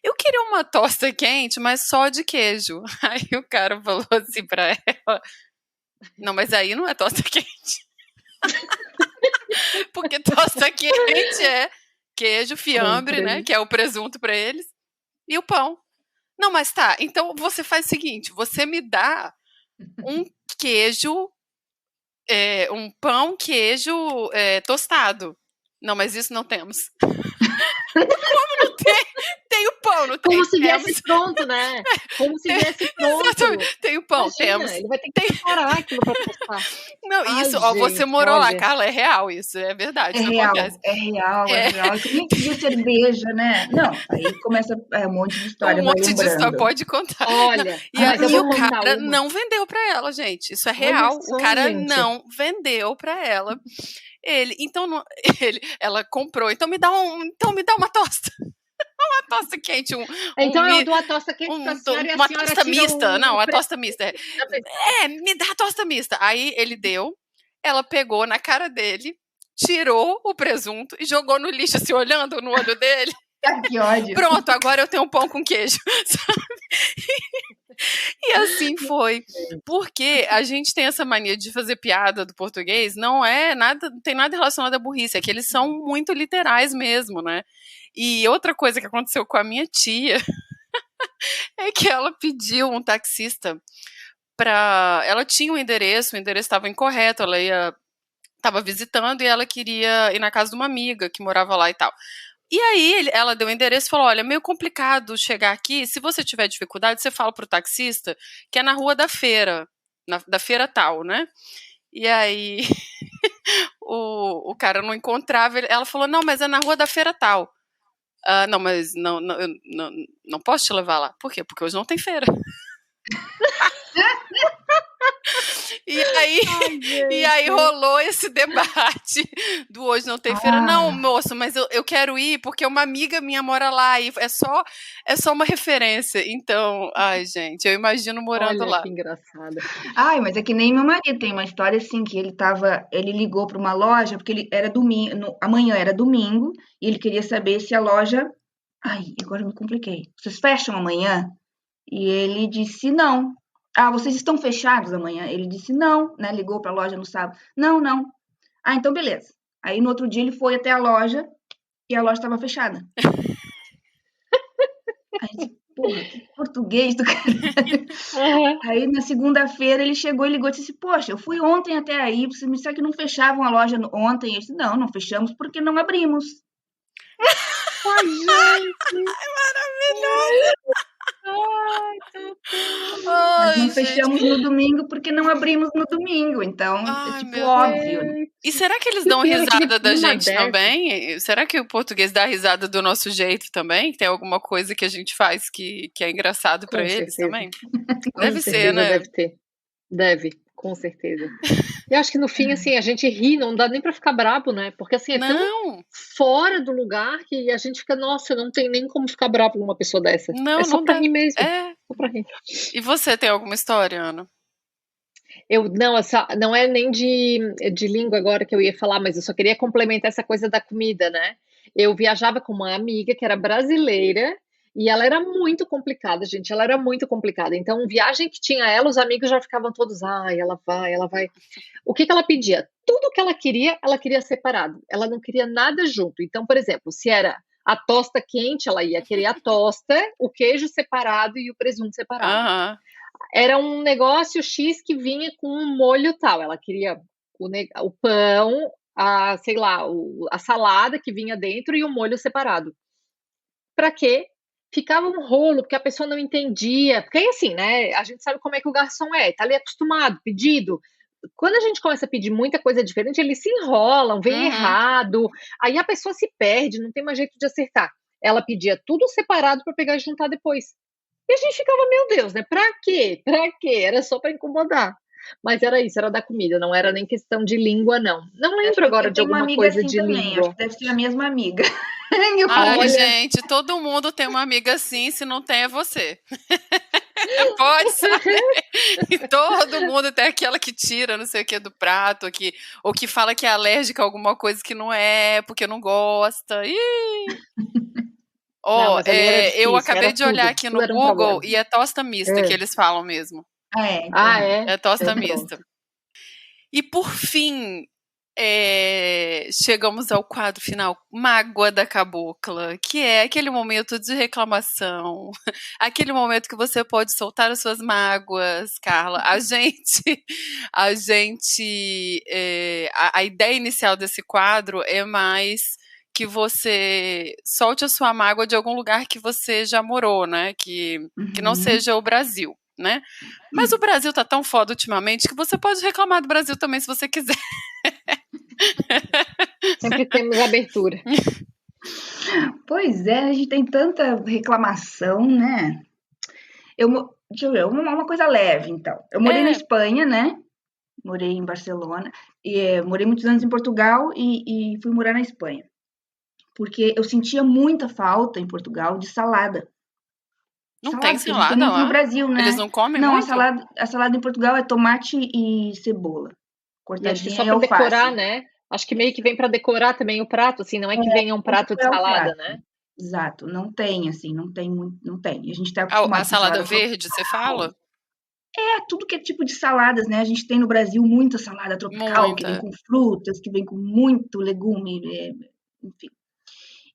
eu queria uma tosta quente, mas só de queijo. Aí o cara falou assim pra ela: não, mas aí não é tosta quente. Porque tosta quente é queijo, fiambre, né? Que é o presunto pra eles, e o pão. Não, mas tá, então você faz o seguinte: você me dá um queijo, um pão, queijo tostado. Não, mas isso não temos. Como não tem? Tem o pão, não tem? Como se Temos. viesse pronto, né? Como se viesse pronto. Exatamente. Tem o pão, Imagina, temos. ele vai ter que preparar aquilo pra testar. Não, Ai, isso, ó, você gente, morou lá, olha. Carla, é real isso, é verdade, É isso real, acontece. é real, É. é real. Que nem pedir cerveja, né? Não, aí começa um monte de história, Um vai monte de história, lembrando. pode contar. Olha, Não, e mas eu aí vou o contar cara uma. não vendeu pra ela, gente. Isso é Olha real. só, O cara gente. não vendeu pra ela. Ela comprou. Então me dá uma tosta. Uma tosta quente, Então eu dou a tosta quente pra senhora e a uma senhora tosta tira mista. Não, a presunto. tosta mista. Me dá a tosta mista. Aí ele deu, ela pegou na cara dele, tirou o presunto e jogou no lixo, assim, olhando no olho dele. Ah, que ódio. Pronto, agora eu tenho um pão com queijo, sabe? E assim foi. Porque a gente tem essa mania de fazer piada do português, não tem nada relacionado à burrice, é que eles são muito literais mesmo, né? E outra coisa que aconteceu com a minha tia é que ela pediu um taxista ela tinha o endereço estava incorreto, ela estava visitando e ela queria ir na casa de uma amiga que morava lá e tal. E aí ela deu o endereço e falou: olha, é meio complicado chegar aqui, se você tiver dificuldade, você fala pro taxista que é na rua da feira, da feira tal, né? E aí o cara não encontrava, ela falou: não, mas é na rua da feira tal. Não, mas eu não posso te levar lá. Por quê? Porque hoje não tem feira. E aí rolou esse debate do hoje não tem feira. Não, moço, mas eu quero ir porque uma amiga minha mora lá e é só uma referência. Então, ai, gente, eu imagino morando Olha lá. que engraçada. Ai, mas é que nem meu marido tem uma história assim, que ele ligou para uma loja, porque ele era domingo, amanhã era domingo, e ele queria saber se a loja... Ai, agora eu me compliquei. Vocês fecham amanhã? E ele disse não. Vocês estão fechados amanhã? Ele disse não, né? Ligou para a loja no sábado. Não, não. Então beleza. Aí no outro dia ele foi até a loja e a loja estava fechada. Aí disse, porra, que português do caralho. Aí na segunda-feira ele chegou e ligou e disse, poxa, eu fui ontem até aí, vocês me disseram que não fechavam a loja ontem. Eu disse, não fechamos porque não abrimos. Ai, gente. Maravilhoso! Nós não fechamos no domingo porque não abrimos no domingo, então é tipo óbvio. E será que eles dão risada da gente também? Será que o português dá risada do nosso jeito também? Tem alguma coisa que a gente faz que é engraçado pra eles também? Deve ser, né? Deve ter. Deve, com certeza. Eu acho que no fim, assim, a gente ri, não dá nem pra ficar brabo, né? Porque assim, é tão fora do lugar que a gente fica, nossa, não tem nem como ficar brabo com uma pessoa dessa. Não, é só não pra dá. rir mesmo. Só pra rir. E você tem alguma história, Ana? Não é nem de língua agora que eu ia falar, mas eu só queria complementar essa coisa da comida, né? Eu viajava com uma amiga que era brasileira e ela era muito complicada, gente. Ela era muito complicada. Então, viagem que tinha ela, os amigos já ficavam todos, ela vai. O que ela pedia? tudo que ela queria separado. Ela não queria nada junto. Então, por exemplo, se era a tosta quente, ela ia querer a tosta, o queijo separado e o presunto separado. Aham. Era um negócio X que vinha com um molho tal. Ela queria o pão, sei lá, a salada que vinha dentro e o molho separado. Pra quê? Ficava um rolo, porque a pessoa não entendia. Porque aí, assim, né? A gente sabe como é que o garçom tá ali acostumado, pedido. Quando a gente começa a pedir muita coisa diferente, eles se enrolam, vem Uhum. errado. Aí a pessoa se perde, não tem mais jeito de acertar. Ela pedia tudo separado para pegar e juntar depois. E a gente ficava, meu Deus, né? Pra quê? Pra quê? Era só para incomodar. Mas era isso, era da comida, não era nem questão de língua, não. Não lembro agora de alguma coisa assim de também, língua. acho que deve ser a mesma amiga. Ai, Olha. gente, todo mundo tem uma amiga assim, se não tem é você. Pode saber. E todo mundo tem aquela que tira não sei o que do prato, ou que fala que é alérgica a alguma coisa que não é, porque não gosta. Não, mas ali era difícil, Eu acabei era de olhar tudo, aqui tudo no era um Google problema. e é tosta mista que eles falam mesmo. Então. É tosta Então, mista. E por fim, chegamos ao quadro final, Mágoa da Cabocla, que é aquele momento de reclamação, aquele momento que você pode soltar as suas mágoas, Carla. A ideia inicial desse quadro é mais que você solte a sua mágoa de algum lugar que você já morou, né? Que não seja o Brasil, né? Mas o Brasil tá tão foda ultimamente que você pode reclamar do Brasil também se você quiser. Sempre temos abertura. Pois é, a gente tem tanta reclamação, né? Deixa eu ver, uma coisa leve, então. Eu morei na Espanha, né? Morei em Barcelona. Morei muitos anos em Portugal e fui morar na Espanha. Porque eu sentia muita falta em Portugal de salada. Não tem Porque a gente tem salada muito lá? no Brasil, né? Eles não comem Não, muito? a salada em Portugal é tomate e cebola. E acho que Cortadinha só e para alface. decorar, né? Acho que meio que vem para decorar também o prato, assim, não é que venha um prato de salada, né? Exato, não tem, assim, não tem muito, não tem. A gente tá A acostumado com salada salada verde, você fala? tudo que é tipo de saladas, né? A gente tem no Brasil muita salada tropical, que vem com frutas, que vem com muito legume, enfim.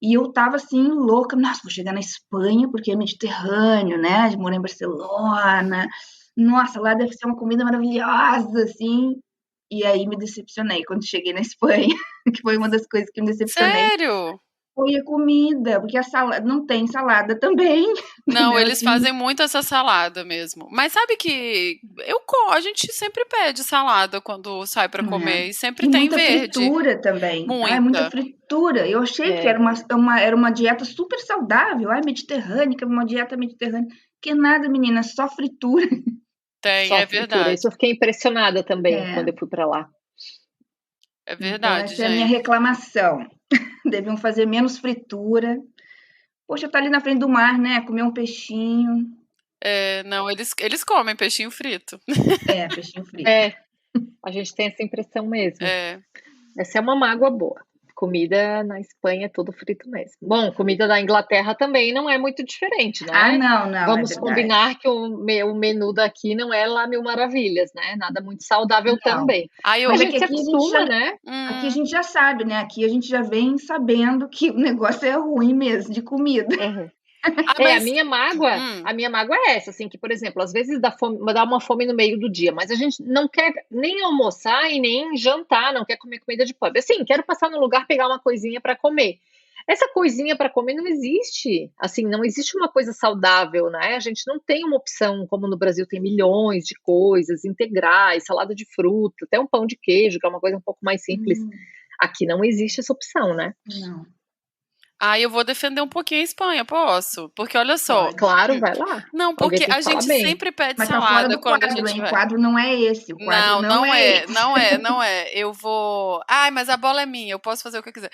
E eu tava assim, louca, nossa, vou chegar na Espanha, porque é Mediterrâneo, né? De morar em Barcelona. Nossa, lá deve ser uma comida maravilhosa, assim. E aí me decepcionei quando cheguei na Espanha, que foi uma das coisas que me decepcionei. Sério? Foi a comida, porque a salada não tem salada também. Não, entendeu? eles Assim, fazem muito essa salada mesmo. Mas sabe que a gente sempre pede salada quando sai pra comer e sempre tem muita verde. fritura também. Muita fritura. Eu achei que era uma dieta super saudável. Mediterrânea, uma dieta mediterrânea. Que nada, menina, só fritura. Tem, Só é fritura. verdade. Isso eu fiquei impressionada também quando eu fui para lá. É verdade, então, essa gente. é a minha reclamação. Deviam fazer menos fritura. Poxa, tá ali na frente do mar, né? Comer um peixinho. Não, eles comem peixinho frito. Peixinho frito. A gente tem essa impressão mesmo. É. Essa é uma mágoa boa. Comida na Espanha é tudo frito mesmo. Bom, comida da Inglaterra também não é muito diferente, né? Não. Vamos combinar que o menu daqui não é lá mil maravilhas, né? Nada muito saudável também. A gente se acostuma, né? Aqui a gente já sabe, né? Aqui a gente já vem sabendo que o negócio é ruim mesmo, de comida. A minha mágoa é essa, assim, que, por exemplo, às vezes dá uma fome no meio do dia, mas a gente não quer nem almoçar e nem jantar, não quer comer comida de pub. Assim, quero passar no lugar, pegar uma coisinha para comer. Essa coisinha para comer não existe, assim, não existe uma coisa saudável, né? A gente não tem uma opção, como no Brasil tem milhões de coisas, integrais, salada de fruta, até um pão de queijo, que é uma coisa um pouco mais simples. Aqui não existe essa opção, né? Não. Eu vou defender um pouquinho a Espanha, posso? Porque olha só. Claro, vai lá. Não, porque a gente sempre pede mas salada tá fora do quando quadro, a gente hein? vai. O quadro não é esse. O quadro não é esse. Não é. Eu vou. Ai, mas a bola é minha, eu posso fazer o que eu quiser.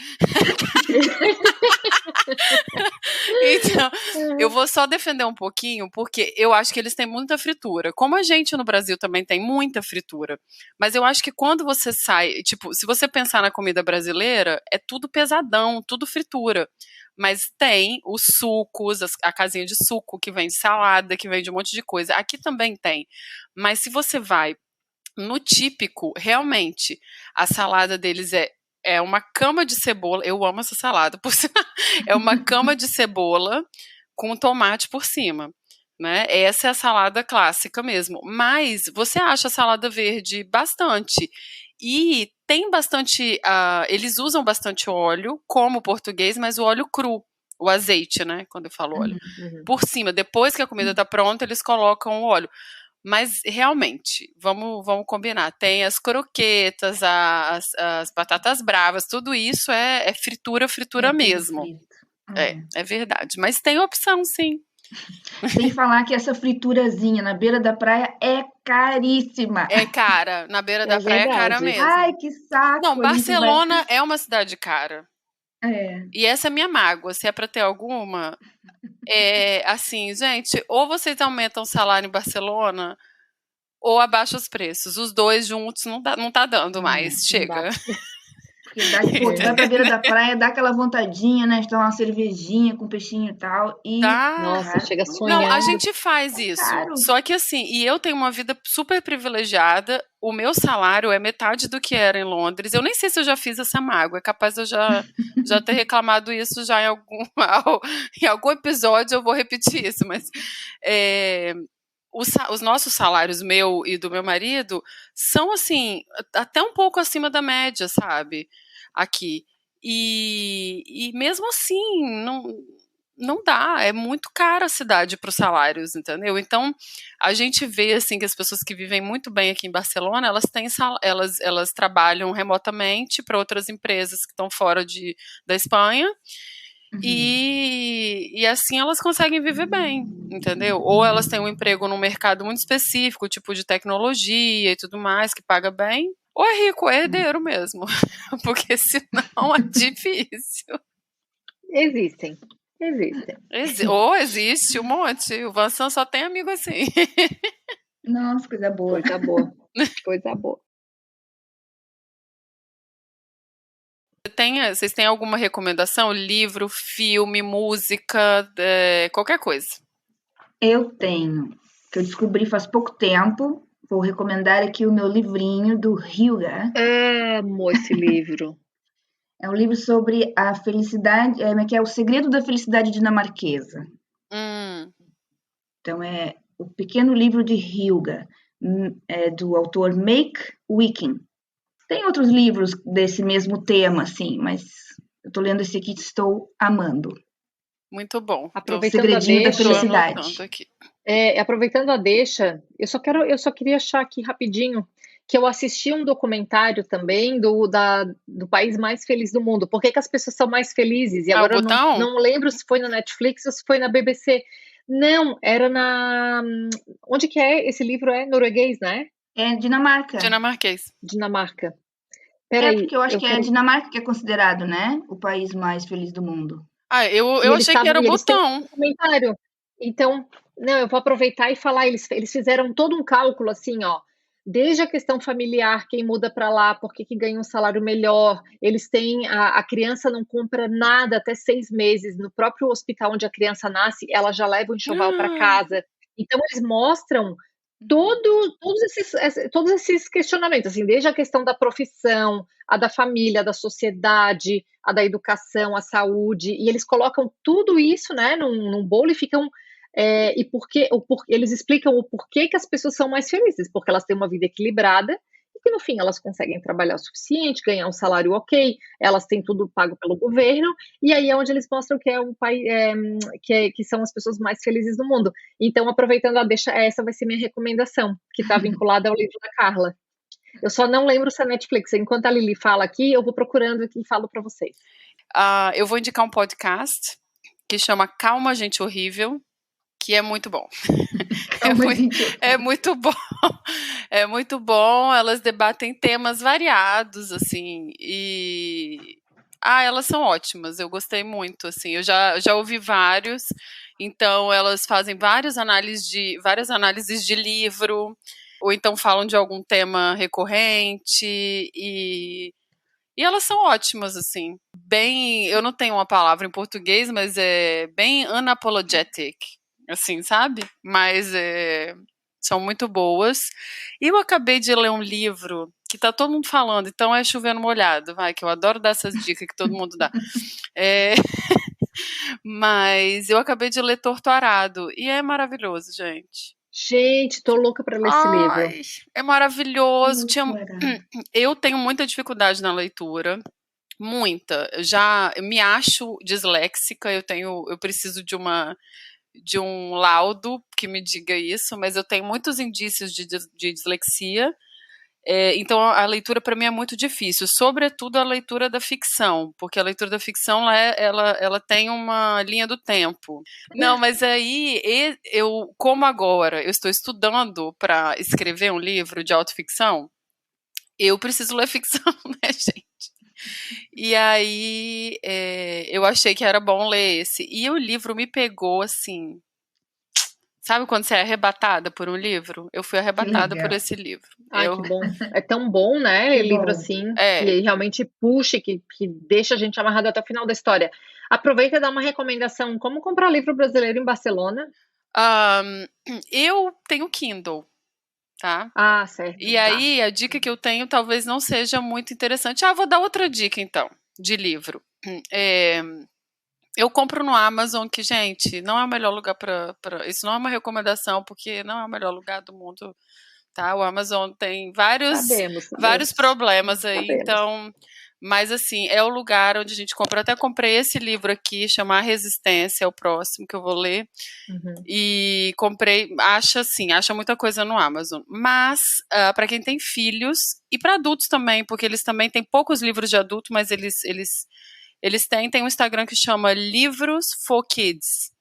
Então, eu vou só defender um pouquinho, porque eu acho que eles têm muita fritura. Como a gente no Brasil também tem muita fritura. Mas eu acho que quando você sai, tipo, se você pensar na comida brasileira, é tudo pesadão, tudo fritura. Mas tem os sucos, a casinha de suco, que vem de salada, que vem de um monte de coisa. Aqui também tem. Mas se você vai No típico, realmente, a salada deles é uma cama de cebola. Eu amo essa salada, por sinal. É uma cama de cebola com tomate por cima, né? Essa é a salada clássica mesmo. Mas você acha a salada verde bastante. E tem bastante. Eles usam bastante óleo, como o português, mas o óleo cru. O azeite, né? Quando eu falo óleo. Por cima, depois que a comida tá pronta, eles colocam o óleo. Mas realmente, vamos combinar. Tem as croquetas, as batatas bravas, tudo isso é fritura mesmo. É verdade. Mas tem opção, sim. Sem falar que essa friturazinha na beira da praia é caríssima. É cara. Na beira da praia é cara mesmo. Ai, que saco. Não, Barcelona é uma cidade cara. É. E essa é a minha mágoa. Se é pra ter alguma, assim, gente, ou vocês aumentam o salário em Barcelona, ou abaixam os preços. Os dois juntos não tá dando mais. Chega. Porque vai pra beira da praia, dá aquela vontadinha, né? De tomar uma cervejinha com peixinho e tal. E nossa, chega sonhando. Não, a gente faz isso. Caro. Só que assim, e eu tenho uma vida super privilegiada. O meu salário é metade do que era em Londres. Eu nem sei se eu já fiz essa mágoa. É capaz de eu já ter reclamado isso já em algum episódio. Eu vou repetir isso, mas os nossos salários, meu e do meu marido, são assim, até um pouco acima da média, sabe? Aqui. E mesmo assim, não dá, é muito cara a cidade para os salários, entendeu? Então, a gente vê assim que as pessoas que vivem muito bem aqui em Barcelona, elas trabalham remotamente para outras empresas que estão fora da Espanha. E assim elas conseguem viver bem, entendeu? Ou elas têm um emprego num mercado muito específico, tipo de tecnologia e tudo mais, que paga bem. Ou é rico, é herdeiro mesmo. Porque senão é difícil. Existem. Ou existe um monte. O Vansan só tem amigo assim. Nossa, coisa boa. Coisa boa. Vocês têm alguma recomendação? Livro, filme, música, qualquer coisa? Eu tenho, que eu descobri faz pouco tempo. Vou recomendar aqui o meu livrinho do Hyuga. Amo esse livro. É um livro sobre a felicidade, que é o segredo da felicidade dinamarquesa. Então é o pequeno livro de Hyuga, do autor Make Wiking. Tem outros livros desse mesmo tema, assim, mas eu tô lendo esse aqui que estou amando. Muito bom. Aproveitando Segredinho a da felicidade. Aproveitando a deixa, eu só queria achar aqui rapidinho que eu assisti um documentário também do país mais feliz do mundo. Por que as pessoas são mais felizes? E agora eu não lembro se foi na Netflix ou se foi na BBC. Não, era na... Onde que é? Esse livro é norueguês, né? É Dinamarca. Dinamarca. Peraí, porque eu acho que é a Dinamarca que é considerado, né? O país mais feliz do mundo. Eu achei que era o Butão. Comentário. Então, não, eu vou aproveitar e falar, eles fizeram todo um cálculo assim, ó, desde a questão familiar, quem muda para lá, por que ganha um salário melhor, eles têm, a criança não compra nada até 6 meses, no próprio hospital onde a criança nasce, ela já leva o enxoval para casa. Então, eles mostram todos esses questionamentos, assim, desde a questão da profissão, a da família, a da sociedade, a da educação, a saúde, e eles colocam tudo isso, né, num bolo e ficam eles explicam o porquê que as pessoas são mais felizes, porque elas têm uma vida equilibrada e que no fim elas conseguem trabalhar o suficiente, ganhar um salário ok, elas têm tudo pago pelo governo, e aí é onde eles mostram que é um país que são as pessoas mais felizes do mundo. Então, aproveitando a deixa, essa vai ser minha recomendação, que está vinculada ao livro da Carla. Eu só não lembro se é Netflix. Enquanto a Lili fala aqui, eu vou procurando aqui e falo para vocês. Eu vou indicar um podcast que chama Calma, Gente Horrível, que é muito bom. É muito bom. É muito bom. Elas debatem temas variados, assim, e elas são ótimas. Eu gostei muito, assim. Eu já ouvi vários. Então, elas fazem várias análises de livro, ou então falam de algum tema recorrente, e elas são ótimas, assim. Eu não tenho uma palavra em português, mas é bem unapologetic, assim, sabe? Mas são muito boas. E eu acabei de ler um livro que tá todo mundo falando, então é chovendo molhado, vai, que eu adoro dar essas dicas que todo mundo dá. Mas eu acabei de ler Torto Arado, e é maravilhoso, gente. Gente, tô louca pra ler esse livro. É maravilhoso. Eu tenho muita dificuldade na leitura. Muita. Eu me acho disléxica, eu preciso de um laudo que me diga isso, mas eu tenho muitos indícios de dislexia. Então a leitura para mim é muito difícil, sobretudo a leitura da ficção, porque a leitura da ficção ela tem uma linha do tempo. Não, mas aí como agora eu estou estudando para escrever um livro de autoficção, eu preciso ler ficção, né, gente? E aí eu achei que era bom ler esse, e o livro me pegou assim. Sabe quando você é arrebatada por um livro? Eu fui arrebatada por esse livro. Ai, que bom. É tão bom, né? Livro assim, que realmente puxa, que deixa a gente amarrado até o final da história. Aproveita e dá uma recomendação. Como comprar livro brasileiro em Barcelona? Eu tenho Kindle, tá? Ah, certo. E aí, a dica que eu tenho talvez não seja muito interessante. Vou dar outra dica, então, de livro. Eu compro no Amazon, que, gente, não é o melhor lugar para... Isso não é uma recomendação, porque não é o melhor lugar do mundo, tá? O Amazon tem vários problemas aí, então... Mas, assim, é o lugar onde a gente compra. Eu até comprei esse livro aqui, chama A Resistência, é o próximo que eu vou ler. E comprei, acha muita coisa no Amazon. Mas, para quem tem filhos, e para adultos também, porque eles também têm poucos livros de adulto, mas eles têm um Instagram que chama Livros for Kids.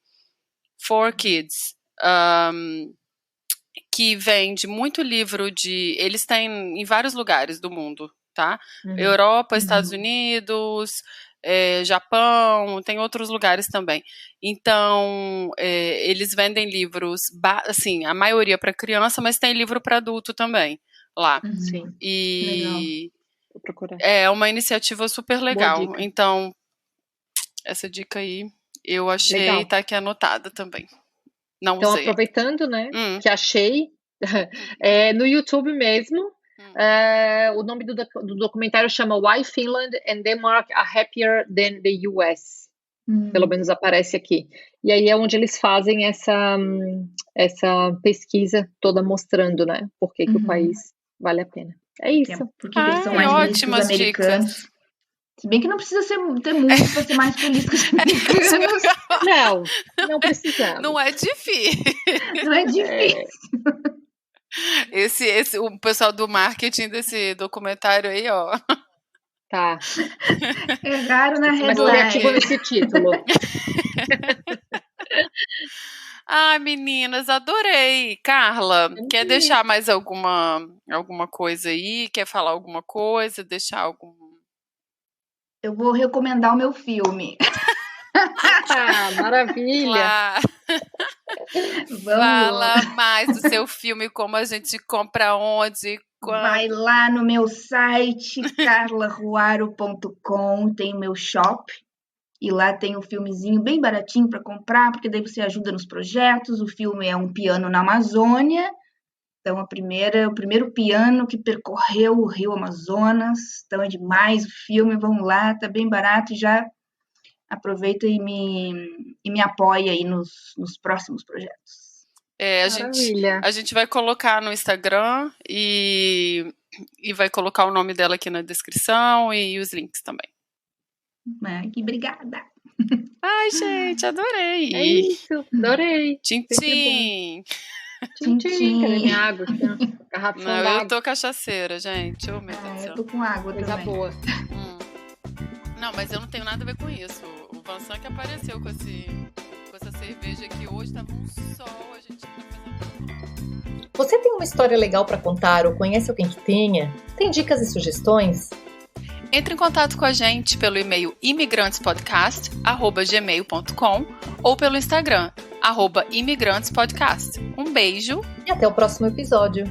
Que vende muito livro eles têm em vários lugares do mundo, tá? Europa, Estados Unidos, Japão, tem outros lugares também. Então, eles vendem livros, assim, a maioria para criança, mas tem livro para adulto também, lá. Sim. E... Legal. Vou procurar. É uma iniciativa super legal. Então, essa dica aí, eu achei, tá aqui anotada também. Não então, usei. Aproveitando, né, que achei, no YouTube mesmo, o nome do documentário chama Why Finland and Denmark are Happier Than the US. Pelo menos aparece aqui. E aí é onde eles fazem essa pesquisa toda mostrando, né, por que o país vale a pena. É isso. Porque eles são mais políticos americanos. Dicas. Se bem que não precisa ter muito para ser mais políticos americanos. Não precisamos. Não é difícil. Não é difícil. O pessoal do marketing desse documentário aí, ó. Tá. Erraram na headline. Mas criativo nesse título. Ai, meninas, adorei. Carla, quer deixar mais alguma coisa aí? Quer falar alguma coisa? Deixar algum... Eu vou recomendar o meu filme. Maravilha! Fala mais do seu filme, como a gente compra onde, quando. Vai lá no meu site, carlaruaro.com, tem o meu shop, e lá tem um filmezinho bem baratinho para comprar, porque daí você ajuda nos projetos. O filme é um piano na Amazônia, então o primeiro piano que percorreu o Rio Amazonas, então é demais o filme, vamos lá, tá bem barato, já aproveita e me apoia aí nos próximos projetos. A gente vai colocar no Instagram e vai colocar o nome dela aqui na descrição e os links também. Que obrigada! Ai, gente, adorei! É isso, adorei! Tchim-tchim! Tchim-tchim! Cadê minha água? Garrafa Não, eu tô cachaceira, gente. Oh, meu Deus do céu. Eu tô com água coisa também. Boa. Não, mas eu não tenho nada a ver com isso. O Vansan que apareceu com essa cerveja aqui hoje, tava um sol, a gente tá fazendo... Você tem uma história legal para contar ou conhece alguém que tenha? Tem dicas e sugestões? Entre em contato com a gente pelo e-mail imigrantespodcast@gmail.com ou pelo Instagram @imigrantespodcast. Um beijo e até o próximo episódio.